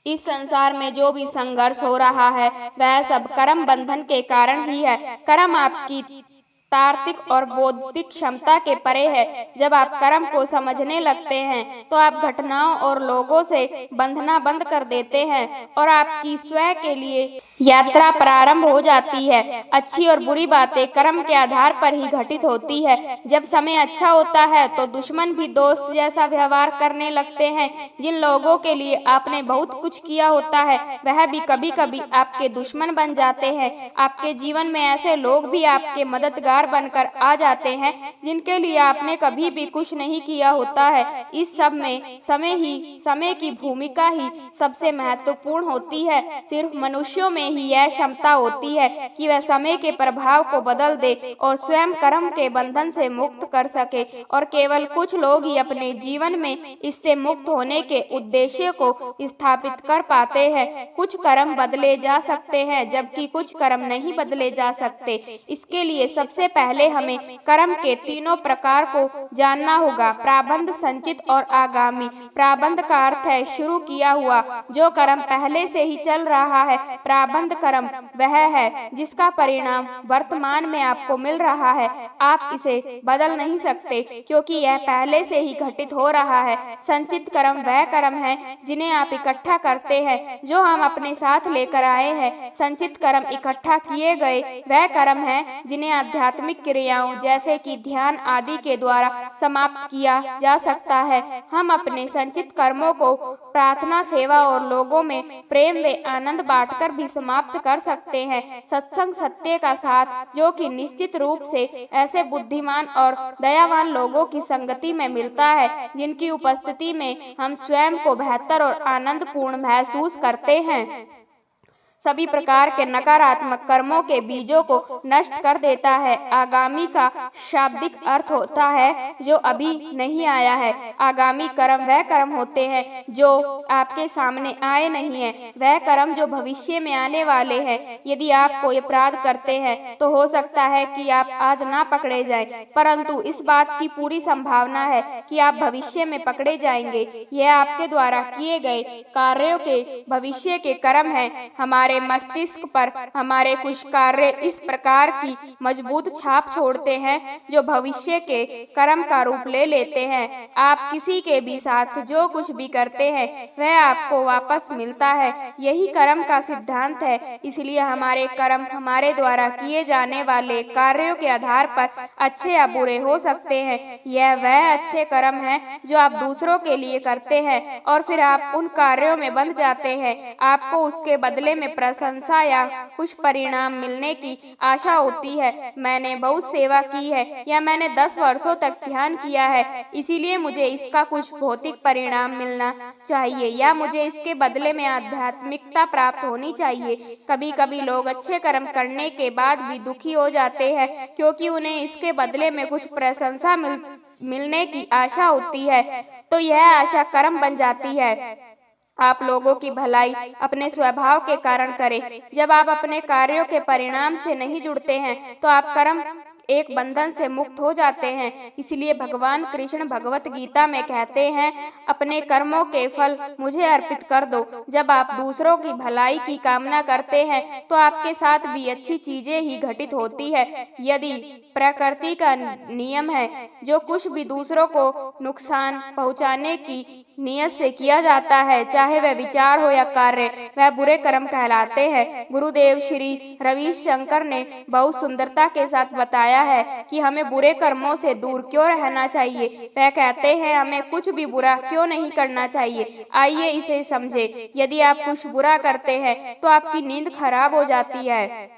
इस संसार में जो भी संघर्ष हो रहा है वह सब कर्म बंधन के कारण ही है। कर्म आपकी तार्किक और बौद्धिक क्षमता के परे है। जब आप कर्म को समझने लगते हैं तो आप घटनाओं और लोगों से बंधना बंद कर देते हैं और आपकी स्वयं के लिए यात्रा प्रारंभ हो जाती है। अच्छी और बुरी बातें कर्म के आधार पर ही घटित होती है। जब समय अच्छा होता है तो दुश्मन भी दोस्त जैसा व्यवहार करने लगते हैं। जिन लोगों के लिए आपने बहुत कुछ किया होता है वह भी कभी कभी आपके दुश्मन बन जाते हैं। आपके जीवन में ऐसे लोग भी आपके मददगार बनकर आ जाते हैं जिनके लिए आपने कभी भी कुछ नहीं किया होता है। इस सब में समय की भूमिका ही सबसे महत्वपूर्ण होती है। सिर्फ मनुष्यों में ही यह क्षमता होती है कि वह समय के प्रभाव को बदल दे और स्वयं कर्म के बंधन से मुक्त कर सके, और केवल कुछ लोग ही अपने जीवन में इससे मुक्त होने के उद्देश्य को स्थापित कर पाते हैं। कुछ कर्म बदले जा सकते हैं जबकि कुछ कर्म नहीं बदले जा सकते। इसके लिए सबसे पहले हमें कर्म के तीनों प्रकार को जानना होगा, प्रारब्ध, संचित और आगामी। प्रारब्ध का अर्थ है शुरू किया हुआ, जो कर्म पहले से ही चल रहा है। प्रारब्ध कर्म वह है जिसका परिणाम वर्तमान में आपको मिल रहा है। आप इसे बदल नहीं सकते क्योंकि यह पहले से ही घटित हो रहा है। संचित कर्म वह कर्म है जिन्हें आप इकट्ठा करते हैं, जो हम अपने साथ लेकर आए हैं। संचित कर्म इकट्ठा किए गए वह कर्म है जिन्हें आध्यात्मिक क्रियाओं जैसे कि ध्यान आदि के द्वारा समाप्त किया जा सकता है। हम अपने संचित कर्मों को प्रार्थना, सेवा और लोगों में प्रेम व आनंद बांटकर भी समाप्त कर सकते हैं। सत्संग सत्य का साथ जो कि निश्चित रूप से ऐसे बुद्धिमान और दयावान लोगों की संगति में मिलता है जिनकी उपस्थिति में हम स्वयं को बेहतर और आनंदपूर्ण महसूस करते हैं, सभी प्रकार के नकारात्मक कर्मों के बीजों को नष्ट कर देता है। आगामी का शाब्दिक अर्थ होता है जो अभी नहीं आया है। आगामी कर्म वह कर्म होते हैं जो आपके सामने आए नहीं है, वह कर्म जो भविष्य में आने वाले हैं। यदि आप कोई अपराध करते हैं तो हो सकता है कि आप आज ना पकड़े जाएं, परंतु इस बात की पूरी संभावना है कि आप भविष्य में पकड़े जाएंगे। यह आपके द्वारा किए गए कार्यों के भविष्य के कर्म हैं। हमारे मस्तिष्क पर हमारे कुछ कार्य इस प्रकार की मजबूत छाप छोड़ते हैं जो भविष्य के कर्म का रूप ले लेते हैं। आप किसी के भी साथ जो कुछ भी करते हैं वह आपको वापस मिलता है, यही कर्म का सिद्धांत है। इसलिए हमारे कर्म हमारे द्वारा किए जाने वाले कार्यों के आधार पर अच्छे या बुरे हो सकते हैं। यह वह अच्छे कर्म हैं जो आप दूसरों के लिए करते हैं और फिर आप उन कार्यों में बंध जाते हैं। आपको उसके बदले में प्रशंसा या कुछ परिणाम मिलने की आशा होती है। मैंने बहुत सेवा की है या मैंने 10 वर्षों तक ध्यान किया है, इसीलिए मुझे इसका कुछ भौतिक परिणाम मिलना चाहिए या मुझे इसके बदले में आध्यात्मिकता प्राप्त होनी चाहिए। कभी कभी लोग अच्छे कर्म करने के बाद भी दुखी हो जाते हैं क्योंकि उन्हें इसके बदले में कुछ प्रशंसा मिलने की आशा होती है, तो यह आशा कर्म बन जाती है। आप लोगों की भलाई अपने स्वभाव के कारण करें। जब आप अपने कार्यों के परिणाम से नहीं जुड़ते हैं तो आप कर्म एक बंधन से मुक्त हो जाते हैं। इसलिए भगवान कृष्ण भगवत गीता में कहते हैं, अपने कर्मों के फल मुझे अर्पित कर दो। जब आप दूसरों की भलाई की कामना करते हैं तो आपके साथ भी अच्छी चीजें ही घटित होती है। यदि प्रकृति का नियम है जो कुछ भी दूसरों को नुकसान पहुंचाने की नियत से किया जाता है, चाहे वह विचार हो या कार्य, वह बुरे कर्म कहलाते हैं। गुरुदेव श्री रविशंकर ने बहुत सुंदरता के साथ बताया है कि हमें बुरे कर्मों से दूर क्यों रहना चाहिए। वह कहते हैं, हमें कुछ भी बुरा क्यों नहीं करना चाहिए। आइए इसे समझें। यदि आप कुछ बुरा करते हैं तो आपकी नींद खराब हो जाती है,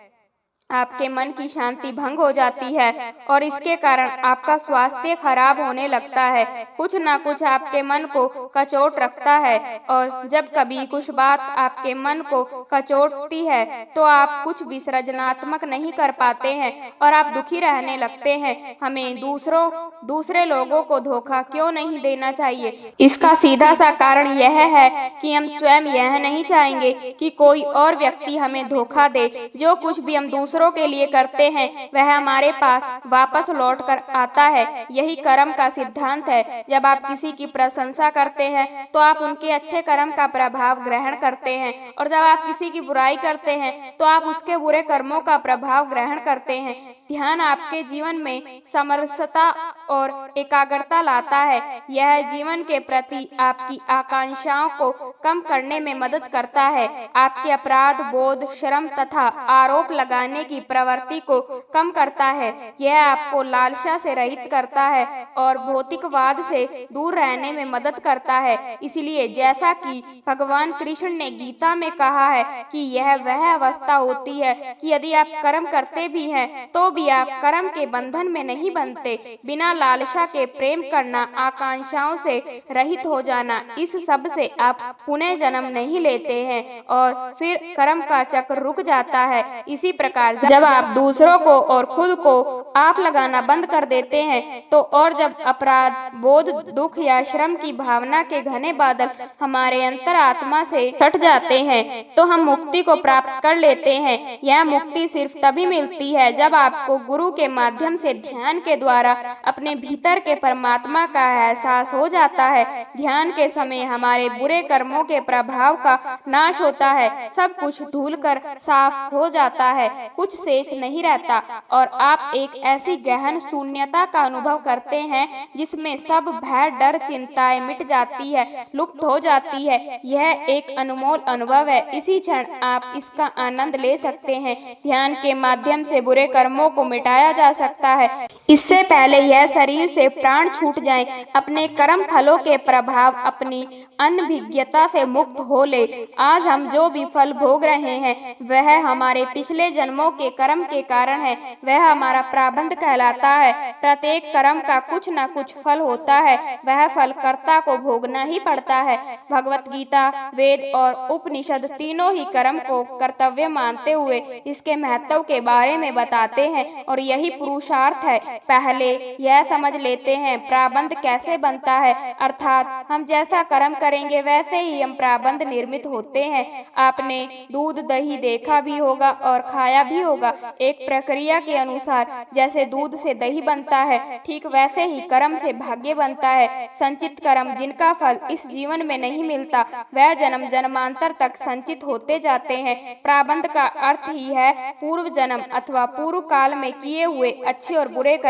आपके मन की शांति भंग हो जाती है और इसके कारण आपका स्वास्थ्य खराब होने लगता है। कुछ ना कुछ आपके मन को कचोट रखता है और जब कभी कुछ बात आपके मन को कचोटती है तो आप कुछ भी सृजनात्मक नहीं कर पाते हैं और आप दुखी रहने लगते हैं। हमें दूसरे लोगों को धोखा क्यों नहीं देना चाहिए? इसका सीधा सा कारण यह है कि हम स्वयं यह नहीं चाहेंगे कि कोई और व्यक्ति हमें धोखा दे। जो कुछ भी हम दूसरों के लिए करते हैं वह हमारे पास वापस लौट कर आता है। यही कर्म का सिद्धांत है। जब आप किसी की प्रशंसा करते हैं तो आप उनके अच्छे कर्म का प्रभाव ग्रहण करते हैं और जब आप किसी की बुराई करते हैं तो आप उसके बुरे कर्मों का प्रभाव ग्रहण करते हैं। ध्यान आपके जीवन में समरसता और एकाग्रता लाता है। यह जीवन के प्रति आपकी आकांक्षाओं को कम करने में मदद करता है। आपके अपराध बोध, शर्म तथा आरोप लगाने की प्रवृत्ति को कम करता है। यह आपको लालसा से रहित करता है और भौतिकवाद से दूर रहने में मदद करता है। इसलिए जैसा कि भगवान कृष्ण ने गीता में कहा है कि यह वह अवस्था होती है कि यदि आप कर्म करते भी हैं तो भी आप कर्म के बंधन में नहीं बंधते। बिना लालसा के प्रेम करना, आकांक्षाओं से रहित हो जाना, इस सब से आप पुनः जन्म नहीं लेते हैं और फिर कर्म का चक्र रुक जाता है। इसी प्रकार जब आप दूसरों को और खुद को आप लगाना बंद कर देते हैं तो और जब अपराध बोध, दुख या श्रम की भावना के घने बादल हमारे अंतरात्मा से हट जाते हैं तो हम मुक्ति को प्राप्त कर लेते हैं। यह मुक्ति सिर्फ तभी मिलती है जब आपको गुरु के माध्यम से ध्यान के द्वारा अपने भीतर के परमात्मा का एहसास हो जाता है। ध्यान के समय हमारे बुरे कर्मों के प्रभाव का नाश होता है, सब कुछ धुल कर साफ हो जाता है, कुछ शेष नहीं रहता और आप एक ऐसी गहन शून्यता का अनुभव करते हैं जिसमें सब भय, डर, चिंताएं मिट जाती है, लुप्त हो जाती है। यह एक अनमोल अनुभव है। इसी क्षण आप इसका आनंद ले सकते हैं। ध्यान के माध्यम से बुरे कर्मों को मिटाया जा सकता है। इससे पहले यह शरीर से प्राण छूट जाएं, अपने कर्म फलों के प्रभाव अपनी अनभिज्ञता से मुक्त हो ले। आज हम जो भी फल भोग रहे हैं वह हमारे पिछले जन्मों के कर्म के कारण है, वह हमारा प्रारब्ध कहलाता है। प्रत्येक कर्म का कुछ न कुछ फल होता है, वह फल कर्ता को भोगना ही पड़ता है। भगवत गीता, वेद और उपनिषद तीनों ही कर्म को कर्तव्य मानते हुए इसके महत्व के बारे में बताते हैं और यही पुरुषार्थ है। पहले यह समझ लेते हैं प्रारब्ध कैसे बनता है, अर्थात हम जैसा कर्म करेंगे वैसे ही हम प्रारब्ध निर्मित होते हैं। आपने दूध दही देखा भी होगा और खाया भी होगा। एक प्रक्रिया के अनुसार जैसे दूध से दही बनता है, ठीक वैसे ही कर्म से भाग्य बनता है। संचित कर्म जिनका फल इस जीवन में नहीं मिलता वह जन्म जन्मांतर तक संचित होते जाते हैं। प्रारब्ध का अर्थ ही है पूर्व जन्म अथवा पूर्व काल में किए हुए अच्छे और बुरे कर्म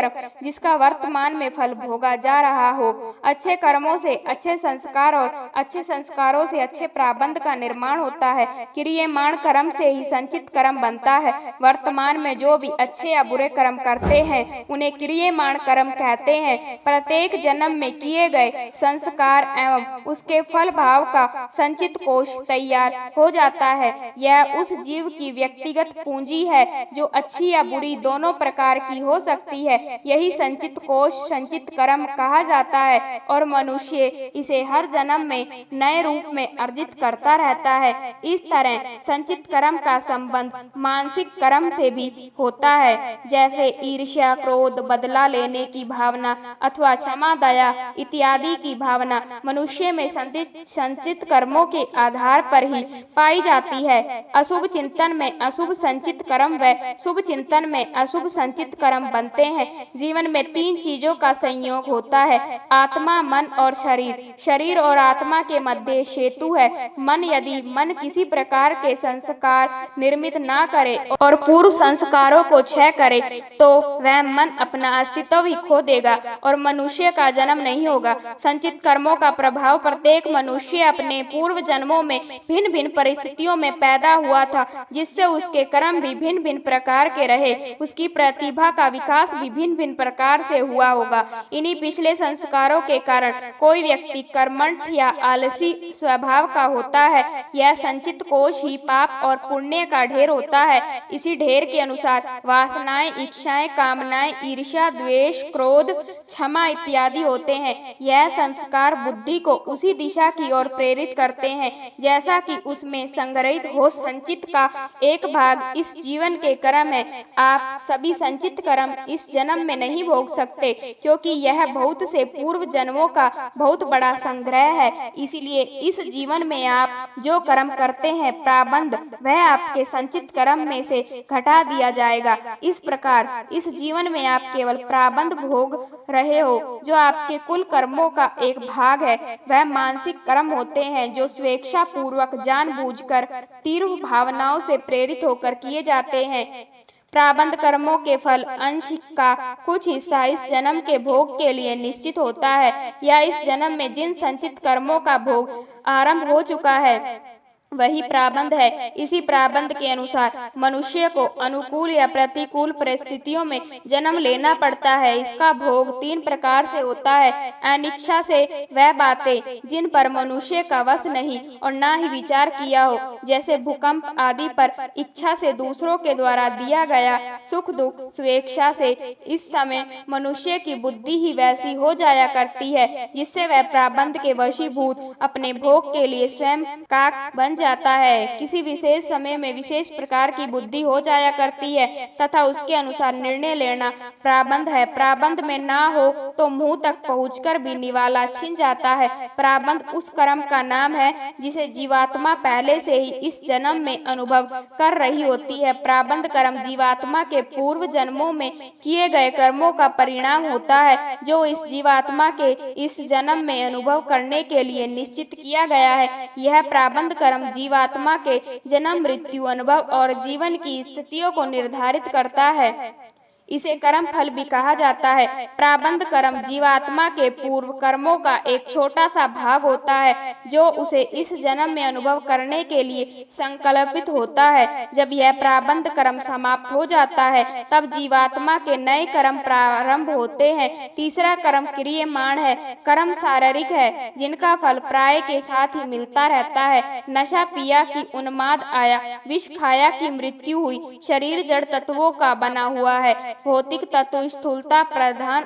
जिसका वर्तमान में फल भोगा जा रहा हो। अच्छे कर्मों से अच्छे संस्कार और अच्छे संस्कारों से अच्छे प्रारब्ध का निर्माण होता है। क्रियमाण कर्म से ही संचित कर्म बनता है। वर्तमान में जो भी अच्छे या बुरे कर्म करते हैं उन्हें क्रियमाण कर्म कहते हैं। प्रत्येक जन्म में किए गए संस्कार एवं उसके फल भाव का संचित कोष तैयार हो जाता है। यह उस जीव की व्यक्तिगत पूंजी है जो अच्छी या बुरी दोनों प्रकार की हो सकती है। यही संचित कोष संचित कर्म कहा जाता है और मनुष्य इसे हर जन्म में नए रूप में अर्जित करता रहता है। इस तरह संचित कर्म का संबंध मानसिक कर्म से भी होता है, जैसे ईर्ष्या, क्रोध, बदला लेने की भावना अथवा क्षमा, दया इत्यादि की भावना मनुष्य में संचित कर्मों के आधार पर ही पाई जाती है। अशुभ चिंतन में अशुभ संचित कर्म व शुभ चिंतन में अशुभ संचित कर्म बनते हैं। जीवन में तीन चीजों का संयोग होता है, आत्मा, मन और शरीर। शरीर और आत्मा के मध्य सेतु है। मन किसी प्रकार के संस्कार निर्मित ना करे और पूर्व संस्कारों को क्षय करे तो वह मन अपना अस्तित्व ही खो देगा और मनुष्य का जन्म नहीं होगा। संचित कर्मों का प्रभाव प्रत्येक मनुष्य अपने पूर्व जन्मों में भिन्न भिन्न परिस्थितियों में पैदा हुआ था, जिससे उसके कर्म भी भिन्न भिन्न प्रकार के रहे। उसकी प्रतिभा का विकास भी भिन्न भिन्न प्रकार से हुआ होगा। इन्हीं पिछले संस्कारों के कारण कोई व्यक्ति कर्मठ या आलसी स्वभाव का होता है। यह संचित कोष ही पाप और पुण्य का ढेर होता है। इसी ढेर के अनुसार वासनाएं, इच्छाएं, कामनाएं, ईर्ष्या, द्वेष, क्रोध, क्षमा इत्यादि होते हैं। यह संस्कार बुद्धि को उसी दिशा की ओर प्रेरित करते हैं जैसा कि उसमें संग्रहित हो। संचित का एक भाग इस जीवन के कर्म है। आप सभी संचित कर्म इस जन्म में नहीं भोग सकते क्योंकि यह बहुत से पूर्व जन्मों का बहुत बड़ा संग्रह है। इसलिए इस जीवन में आप जो कर्म करते हैं प्रारब्ध वह आपके संचित कर्म में से घटा दिया जाएगा। इस प्रकार इस जीवन में आप केवल प्रारब्ध भोग रहे हो जो आपके कुल कर्मों का एक भाग है। वह मानसिक कर्म होते हैं जो स्वेच्छा पूर्वक जानबूझकर तीव्र भावनाओं से प्रेरित होकर किए जाते हैं। प्रारब्ध कर्मों के फल अंश का कुछ हिस्सा इस जन्म के भोग के लिए निश्चित होता है या इस जन्म में जिन संचित कर्मों का भोग आरंभ हो चुका है वही प्रारब्ध है। इसी प्रारब्ध के अनुसार मनुष्य को अनुकूल या प्रतिकूल परिस्थितियों में जन्म लेना पड़ता है। इसका भोग तीन प्रकार से होता है। अनिच्छा से वह बातें जिन पर मनुष्य का वश नहीं और ना ही विचार किया हो, जैसे भूकंप आदि पर इच्छा से दूसरों के द्वारा दिया गया सुख दुख। स्वेच्छा से इस समय मनुष्य की बुद्धि ही वैसी हो जाया करती है जिससे वह प्रारब्ध के वशीभूत अपने भोग के लिए स्वयं काक बन जाता है। किसी विशेष समय में विशेष प्रकार की बुद्धि हो जाया करती है तथा उसके अनुसार निर्णय लेना प्रारब्ध है। प्रारब्ध में ना हो तो मुंह तक पहुंचकर भी निवाला छिन जाता है। प्रारब्ध उस कर्म का नाम है जिसे जीवात्मा पहले से ही इस जन्म में अनुभव कर रही होती है। प्रारब्ध कर्म जीवात्मा के पूर्व जन्मों में किए गए कर्मों का परिणाम होता है जो इस जीवात्मा के इस जन्म में अनुभव करने के लिए निश्चित किया गया है। यह प्रारब्ध कर्म जीवात्मा के जन्म, मृत्यु, अनुभव और जीवन की स्थितियों को निर्धारित करता है। इसे कर्म फल भी कहा जाता है। प्रारब्ध कर्म जीवात्मा के पूर्व कर्मों का एक छोटा सा भाग होता है जो उसे इस जन्म में अनुभव करने के लिए संकल्पित होता है। जब यह प्रारब्ध कर्म समाप्त हो जाता है तब जीवात्मा के नए कर्म प्रारंभ होते हैं। तीसरा कर्म क्रियमाण है। कर्म शारीरिक है जिनका फल प्राय के साथ ही मिलता रहता है। नशा पिया कि उन्माद आया, विष खाया कि मृत्यु हुई। शरीर जड़ तत्वों का बना हुआ है। भौतिक तत्व स्थूलता प्रधान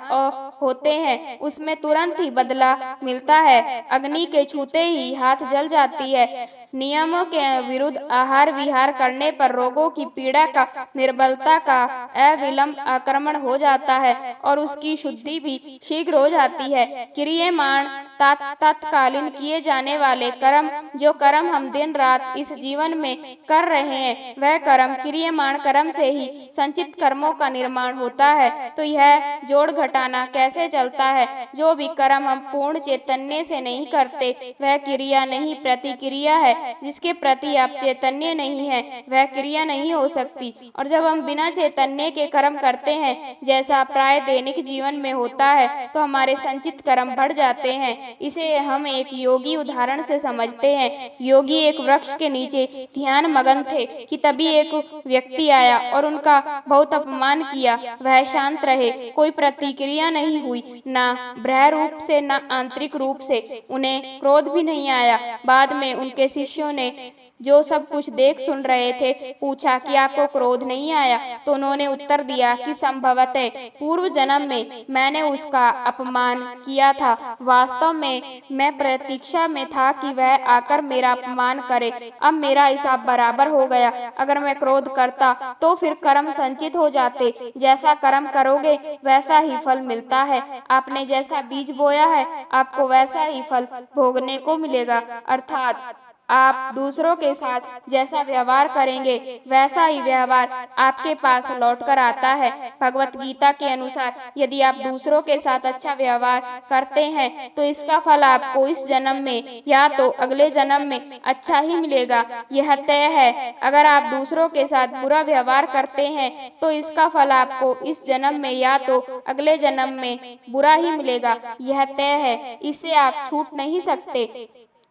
होते हैं, उसमें तुरंत ही बदला मिलता है। अग्नि के छूते ही हाथ जल जाती है। नियमों के विरुद्ध आहार विहार करने पर रोगों की पीड़ा का, निर्बलता का अविलंब आक्रमण हो जाता है और उसकी शुद्धि भी शीघ्र हो जाती है। क्रियमाण तत्कालीन किए जाने वाले कर्म, जो कर्म हम दिन रात इस जीवन में कर रहे हैं, वह कर्म क्रियमाण कर्म से ही संचित कर्मों का निर्माण होता है। तो यह जोड़ घटाना कैसे चलता है? जो भी कर्म हम पूर्ण चैतन्य से नहीं करते वह क्रिया नहीं प्रतिक्रिया है। जिसके प्रति आप चैतन्य नहीं है वह क्रिया नहीं हो सकती। और जब हम बिना चैतन्य के कर्म करते हैं, जैसा प्राय दैनिक जीवन में होता है, तो हमारे संचित कर्म बढ़ जाते हैं। इसे हम एक योगी उदाहरण से समझते हैं। योगी एक वृक्ष के नीचे ध्यान मगन थे कि तभी एक व्यक्ति आया और उनका बहुत अपमान किया। वह शांत रहे, कोई प्रतिक्रिया नहीं हुई, ना बाह्य रूप से न आंतरिक रूप से। उन्हें क्रोध भी नहीं आया। बाद में उनके शिष्यों ने, जो सब कुछ देख सुन रहे थे, पूछा कि आपको क्रोध नहीं आया? तो उन्होंने उत्तर दिया कि संभवतः पूर्व जन्म में मैंने उसका अपमान किया था। वास्तव में मैं प्रतीक्षा में था कि वह आकर मेरा अपमान करे। अब मेरा हिसाब बराबर हो गया। अगर मैं क्रोध करता तो फिर कर्म संचित हो जाते। जैसा कर्म करोगे वैसा ही फल मिलता है। आपने जैसा बीज बोया है आपको वैसा ही फल भोगने को मिलेगा। अर्थात आप दूसरों के साथ जैसा व्यवहार करेंगे वैसा ही व्यवहार आपके पास लौट कर आता है। भगवत गीता के अनुसार यदि आप दूसरों के साथ अच्छा व्यवहार करते हैं तो इसका फल आपको इस जन्म में या तो अगले जन्म में अच्छा ही मिलेगा। यह तय है। अगर आप दूसरों के साथ बुरा व्यवहार करते हैं तो इसका फल आपको इस जन्म में या तो अगले जन्म में बुरा ही मिलेगा। यह तय है, इससे आप छूट नहीं सकते।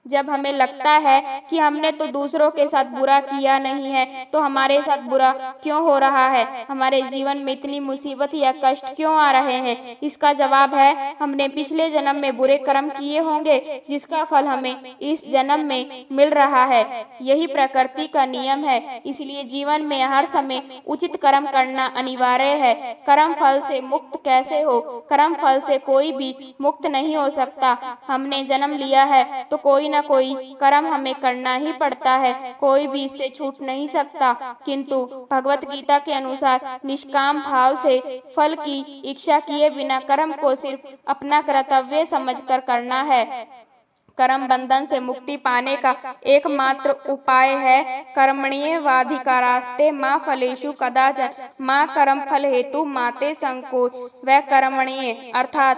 जब हमें लगता है कि हमने तो दूसरों के साथ बुरा किया नहीं है तो हमारे साथ बुरा क्यों हो रहा है, हमारे जीवन में इतनी मुसीबत या कष्ट क्यों आ रहे हैं, इसका जवाब है हमने पिछले जन्म में बुरे कर्म किए होंगे जिसका फल हमें इस जन्म में मिल रहा है। यही प्रकृति का नियम है। इसलिए जीवन में हर समय उचित कर्म करना अनिवार्य है। कर्म फल से मुक्त कैसे हो? कर्म फल से कोई भी मुक्त नहीं हो सकता। हमने जन्म लिया है तो कोई न कोई कर्म हमें करना ही पड़ता है। कोई भी इससे छूट नहीं सकता। किंतु भगवत गीता के अनुसार निष्काम भाव से फल की इच्छा किए बिना कर्म को सिर्फ अपना कर्तव्य समझकर करना है। कर्म बंधन से मुक्ति पाने का एकमात्र उपाय है कर्मण्येवाधिकारास्ते माँ फलेषु कदाचन माँ कर्म फल हेतु माते संकोच। वह कर्मण्य अर्थात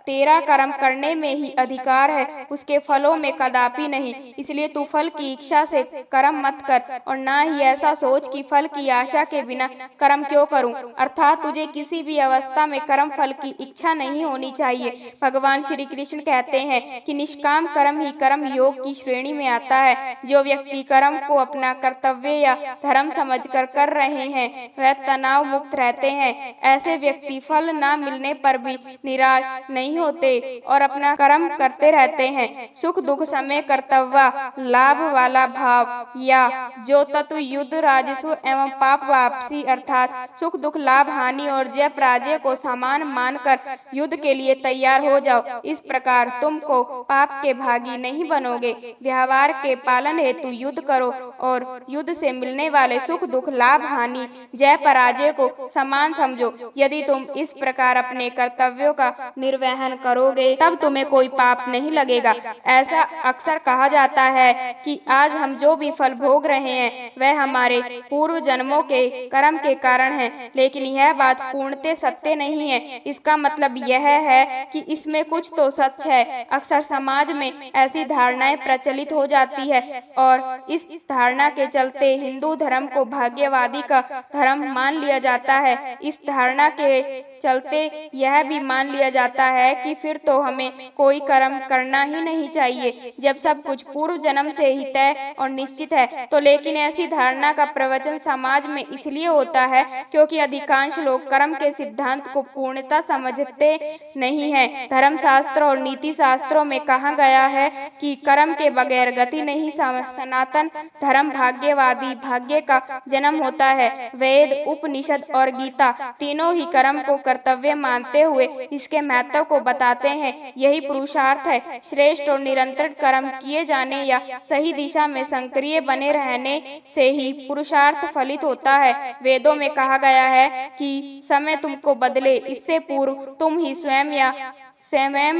तेरा कर्म करने में ही अधिकार है, उसके फलों में कदापि नहीं। इसलिए तू फल की इच्छा से कर्म मत कर और ना ही ऐसा सोच कि फल की आशा के बिना कर्म क्यों करूं। अर्थात तुझे किसी भी अवस्था में कर्म फल की इच्छा नहीं होनी चाहिए। भगवान श्री कृष्ण कहते हैं कि निष्काम कर्म ही कर्म योग की श्रेणी में आता है। जो व्यक्ति कर्म को अपना कर्तव्य या धर्म समझकर कर रहे हैं वह तनाव मुक्त रहते हैं। ऐसे व्यक्ति फल न मिलने पर भी निराश नहीं होते और अपना कर्म करते रहते हैं। सुख दुख समय कर्तव्य लाभ वाला भाव या जो तत्व युद्ध राजस्व एवं पाप वापसी अर्थात सुख दुख लाभ हानि और जय पराजय को समान मानकर युद्ध के लिए तैयार हो जाओ। इस प्रकार तुमको पाप के भागी नहीं बनोगे। व्यवहार के पालन हेतु युद्ध करो और युद्ध से मिलने वाले सुख दुख लाभ हानि जय पराजय को समान समझो। यदि तुम इस प्रकार अपने कर्तव्यों का निर्वहन करोगे तब तुम्हें कोई पाप नहीं लगेगा। ऐसा अक्सर कहा जाता है कि आज हम जो भी फल भोग रहे हैं वह हमारे पूर्व जन्मों के कर्म के कारण है, लेकिन यह बात पूर्णतः सत्य नहीं है। इसका मतलब यह है कि इसमें कुछ तो सच है। अक्सर समाज में में ऐसी धारणाएं प्रचलित हो जाती है और इस धारणा के चलते हिंदू धर्म को भाग्यवादी का धर्म मान लिया जाता है। इस धारणा के चलते यह भी मान लिया जाता है कि फिर तो हमें कोई कर्म करना ही नहीं चाहिए, जब सब कुछ पूर्व जन्म से ही तय और निश्चित है। तो लेकिन ऐसी धारणा का प्रवचन समाज में इसलिए होता है क्योंकि अधिकांश लोग कर्म के सिद्धांत को पूर्णतः समझते नहीं है। धर्मशास्त्र और नीति शास्त्रों में कहा गया है कि कर्म के बगैर गति नहीं। सनातन धर्म भाग्यवादी भाग्य का जन्म होता है। वेद, उपनिषद और गीता तीनों ही कर्म को कर्तव्य मानते हुए इसके महत्व को बताते हैं। यही पुरुषार्थ है। श्रेष्ठ और निरंतर कर्म किए जाने या सही दिशा में सक्रिय बने रहने से ही पुरुषार्थ फलित होता है। वेदों में कहा गया है कि समय तुमको बदले, इससे पूर्व तुम ही स्वयं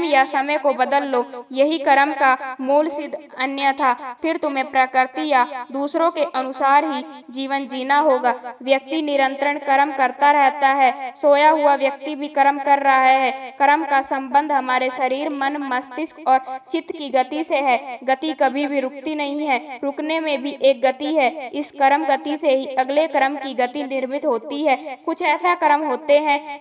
या समय को बदल लो, यही कर्म का मूल सिद्ध, अन्यथा फिर तुम्हें प्रकृति या दूसरों के अनुसार ही जीवन जीना होगा। व्यक्ति निरंतर कर्म करता रहता है। सोया हुआ व्यक्ति भी कर्म कर रहा है। कर्म का संबंध हमारे शरीर, मन, मस्तिष्क और चित्त की गति से है। गति कभी भी रुकती नहीं है, रुकने में भी एक गति है। इस कर्म गति से ही अगले कर्म की गति निर्मित होती है। कुछ ऐसा कर्म होते हैं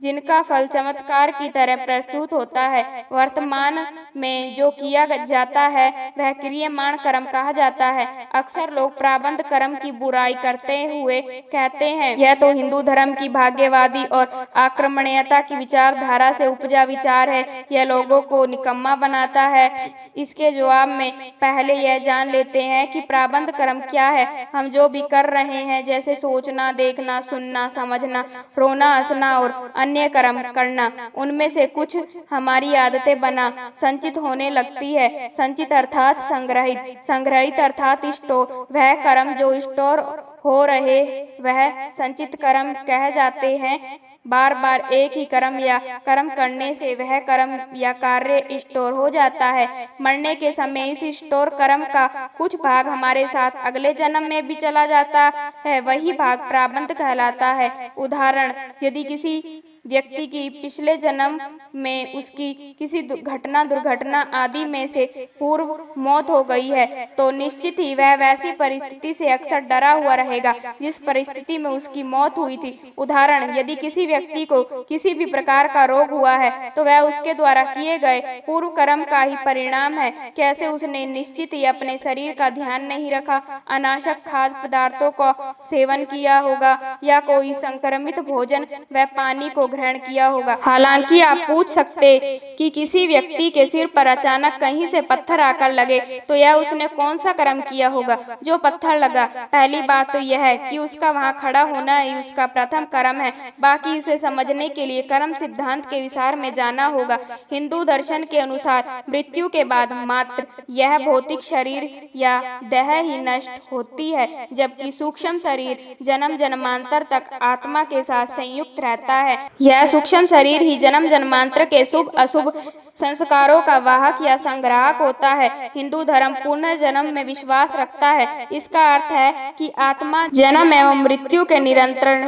जिनका फल चमत्कार की तरह प्रस्तुत होता है। वर्तमान में जो किया जाता है वह क्रियमाण कर्म कहा जाता है। अक्सर लोग प्रारब्ध कर्म की बुराई करते हुए कहते हैं यह तो हिंदू धर्म की भाग्यवादी और आक्रमणीयता की विचारधारा से उपजा विचार है, यह लोगों को निकम्मा बनाता है। इसके जवाब में पहले यह जान लेते हैं कि प्रारब्ध कर्म क्या है। हम जो भी कर रहे हैं, जैसे सोचना, देखना, सुनना, समझना, रोना, हंसना और अन्य कर्म करना, उनमें से कुछ हमारी आदतें बना संचित होने लगती है। संचित अर्थात संग्रहित, संग्रहित अर्थात स्टोर। वह कर्म जो स्टोर हो रहे वह संचित कर्म कह जाते हैं। बार बार एक ही कर्म या कर्म करने से वह कर्म या कार्य स्टोर हो जाता है। मरने के समय इस स्टोर कर्म का कुछ भाग हमारे साथ अगले जन्म में भी चला जाता है, वही भाग प्रारब्ध कहलाता है। उदाहरण, यदि किसी व्यक्ति की पिछले जन्म में उसकी किसी दुर्घटना आदि में से पूर्व मौत हो गई है, तो निश्चित ही वह वैसी परिस्थिति से अक्सर डरा हुआ रहेगा जिस परिस्थिति में उसकी मौत हुई थी। उदाहरण, यदि किसी व्यक्ति को किसी भी प्रकार का रोग हुआ है तो वह उसके द्वारा किए गए पूर्व कर्म का ही परिणाम है। कैसे उसने निश्चित ही अपने शरीर का ध्यान नहीं रखा, अनावश्यक खाद्य पदार्थों का सेवन किया होगा या कोई संक्रमित भोजन व पानी को ग्रहण किया होगा। हालांकि आप पूछ सकते कि किसी व्यक्ति के सिर पर अचानक कहीं से पत्थर आकर लगे तो यह उसने कौन सा कर्म किया होगा जो पत्थर लगा। पहली बात तो यह है कि उसका वहां खड़ा होना ही उसका प्रथम कर्म है। बाकी इसे समझने के लिए कर्म सिद्धांत के विचार में जाना होगा। हिंदू दर्शन के अनुसार मृत्यु के बाद मात्र यह भौतिक शरीर या देह ही नष्ट होती है, जबकि सूक्ष्म शरीर जन्म जन्मांतर तक आत्मा के साथ संयुक्त रहता है। यह सूक्ष्म शरीर ही जन्म जन्मांतर के शुभ अशुभ संस्कारों का वाहक या संग्राहक होता है। हिंदू धर्म पुनर्जन्म में विश्वास रखता है। इसका अर्थ है कि आत्मा जन्म एवं मृत्यु के निरंतर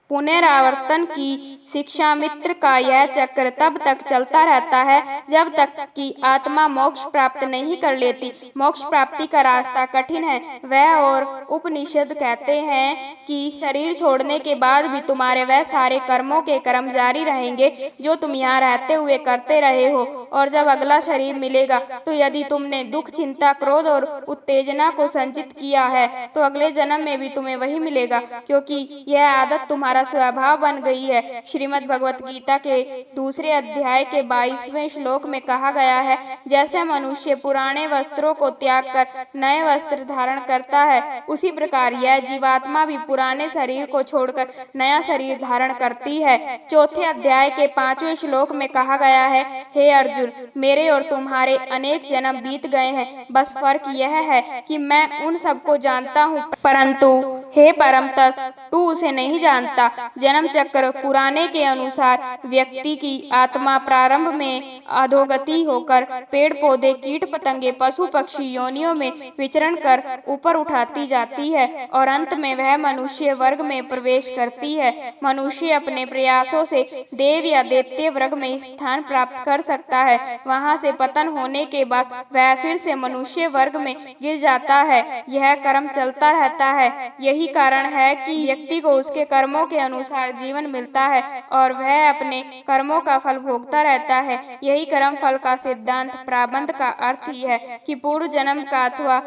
पुनरावर्तन की शिक्षा मित्र का यह चक्र तब तक चलता रहता है जब तक कि आत्मा मोक्ष प्राप्त नहीं कर लेती। मोक्ष प्राप्ति का रास्ता कठिन है। वह और उपनिषद कहते हैं कि शरीर छोड़ने के बाद भी तुम्हारे वह सारे कर्मों के कर्म जारी रहेंगे जो तुम यहाँ रहते हुए करते रहे हो, और जब अगला शरीर मिलेगा तो यदि तुमने दुख, चिंता, क्रोध और उत्तेजना को संचित किया है तो अगले जन्म में भी तुम्हें वही मिलेगा, क्योंकि यह आदत तुम्हारा स्वभाव बन गई है। श्रीमद् भगवत गीता के 2 अध्याय के 22वें श्लोक में कहा गया है, जैसे मनुष्य पुराने वस्त्रों को त्याग कर नए वस्त्र धारण करता है, उसी प्रकार यह जीवात्मा भी पुराने शरीर को छोड़कर नया शरीर धारण करती है। 4 अध्याय के 5वें श्लोक में कहा गया है, हे अर्जुन, मेरे और तुम्हारे अनेक जन्म बीत गए हैं, बस फर्क यह है कि मैं उन सबको जानता हूँ, परंतु हे परम तत्व, तू उसे नहीं जानता। पिता। जन्म चक्र पुराने के अनुसार व्यक्ति की आत्मा प्रारंभ में अधोगति होकर पेड़ पौधे कीट पतंगे पशु पक्षी योनियों में विचरण कर ऊपर उठाती जाती है और अंत में वह मनुष्य वर्ग में प्रवेश करती है। मनुष्य अपने प्रयासों से देव या दैत्य वर्ग में स्थान प्राप्त कर सकता है। वहां से पतन होने के बाद वह फिर से मनुष्य वर्ग में गिर जाता है। यह कर्म चलता रहता है। यही कारण है कि व्यक्ति को उसके कर्मों के अनुसार जीवन मिलता है और वह अपने कर्मों का फल भोगता रहता है। यही कर्म फल का सिद्धांत प्रारब्ध का अर्थ ही है कि पूर्व जन्म का अथवा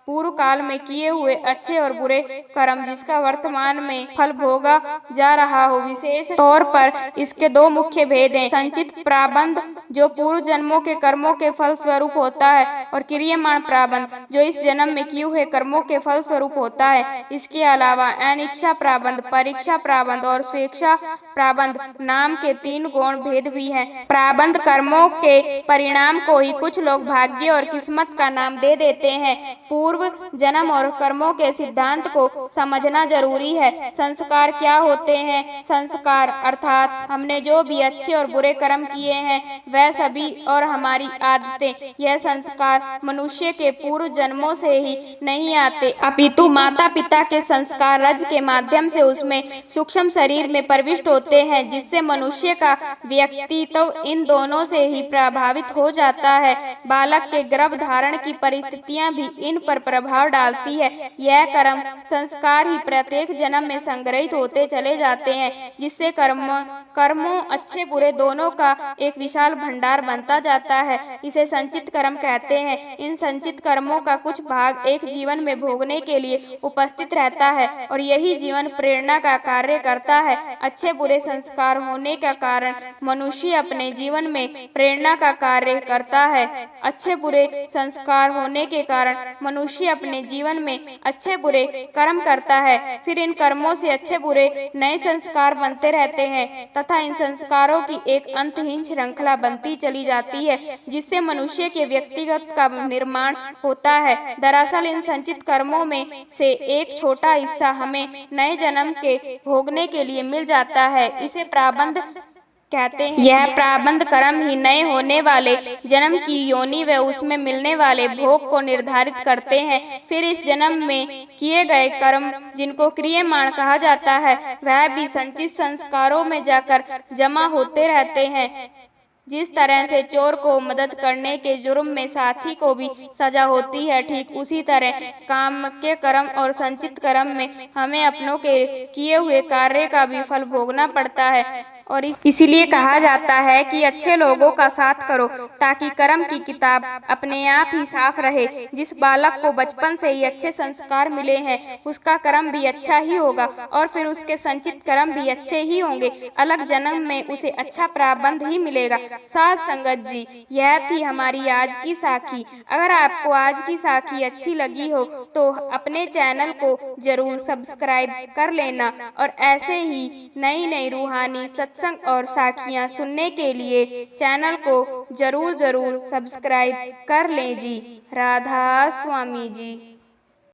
पूर्व काल में किए हुए अच्छे और बुरे कर्म जिसका वर्तमान में फल भोगा जा रहा हो। विशेष तौर पर इसके दो मुख्य भेद हैं, संचित प्रारब्ध जो पूर्व जन्मों के कर्मों के फल स्वरूप होता है और क्रियमाण प्रारब्ध जो इस जन्म में किए हुए कर्मों के फल स्वरूप होता है। इसके अलावा अनिच्छा प्रारब्ध, परीक्षा प्रारब्ध और स्वेच्छा प्रारब्ध नाम के 3 गौण भेद भी हैं। प्रारब्ध कर्मों के परिणाम को ही कुछ लोग भाग्य और किस्मत का नाम दे देते हैं। पूर्व जन्म और कर्मों के सिद्धांत को समझना जरूरी है। संस्कार क्या होते हैं? संस्कार अर्थात हमने जो भी अच्छे और बुरे कर्म किए हैं वह सभी और हमारी आदतें। यह संस्कार मनुष्य के पूर्व जन्मों से ही नहीं आते अपितु माता पिता के संस्कार रज के माध्यम से उसमें सूक्ष्म शरीर में प्रविष्ट होते हैं, जिससे मनुष्य का व्यक्तित्व इन दोनों से ही प्रभावित हो जाता है। बालक के गर्भ धारण की परिस्थितियां भी इन पर प्रभाव डालती है। यह कर्म संस्कार ही प्रत्येक जन्म में संग्रहित होते चले जाते हैं, जिससे कर्मों अच्छे बुरे दोनों का एक विशाल भंडार बनता जाता है। इसे संचित कर्म कहते हैं। इन संचित कर्मों का कुछ भाग एक जीवन में भोगने के लिए उपस्थित रहता है और यही जीवन प्रेरणा का कार्य करता है। अच्छे बुरे संस्कार होने का कारण मनुष्य अपने जीवन में प्रेरणा का कार्य करता है। अच्छे बुरे संस्कार होने के कारण मनुष्य अपने जीवन में अच्छे बुरे कर्म करता है। फिर इन कर्मों से अच्छे बुरे नए संस्कार बनते रहते हैं तथा इन संस्कारों की एक अंतहीन श्रृंखला बनती चली जाती है, जिससे मनुष्य के व्यक्तिगत का निर्माण होता है। दरअसल इन संचित कर्मों में से एक छोटा हिस्सा हमें नए जन्म के भोगने के लिए मिल जाता है। इसे प्रारब्ध कहते हैं। यह प्रारब्ध कर्म ही नए होने वाले जन्म की योनि व उसमें मिलने वाले भोग को निर्धारित करते हैं। फिर इस जन्म में किए गए कर्म जिनको क्रियमाण कहा जाता है वह भी संचित संस्कारों में जाकर जमा होते रहते हैं। जिस तरह से चोर को मदद करने के जुर्म में साथी को भी सजा होती है, ठीक उसी तरह काम के कर्म और संचित कर्म में हमें अपनों के किए हुए कार्य का भी फल भोगना पड़ता है। और इसीलिए कहा जाता है कि अच्छे लोगों का साथ करो ताकि कर्म की किताब अपने आप ही साफ रहे। जिस बालक को बचपन से ही अच्छे संस्कार मिले हैं उसका कर्म भी अच्छा ही होगा और फिर उसके संचित कर्म भी अच्छे ही होंगे। अलग जन्म में उसे अच्छा प्रारब्ध ही मिलेगा। साध संगत जी, यह थी हमारी आज की साखी। अगर आपको आज की साखी अच्छी लगी हो तो अपने चैनल को जरूर सब्सक्राइब कर लेना और ऐसे ही नई नई रूहानी सत्संग और साखियाँ सुनने के लिए चैनल को जरूर सब्सक्राइब कर लें जी। राधा स्वामी जी।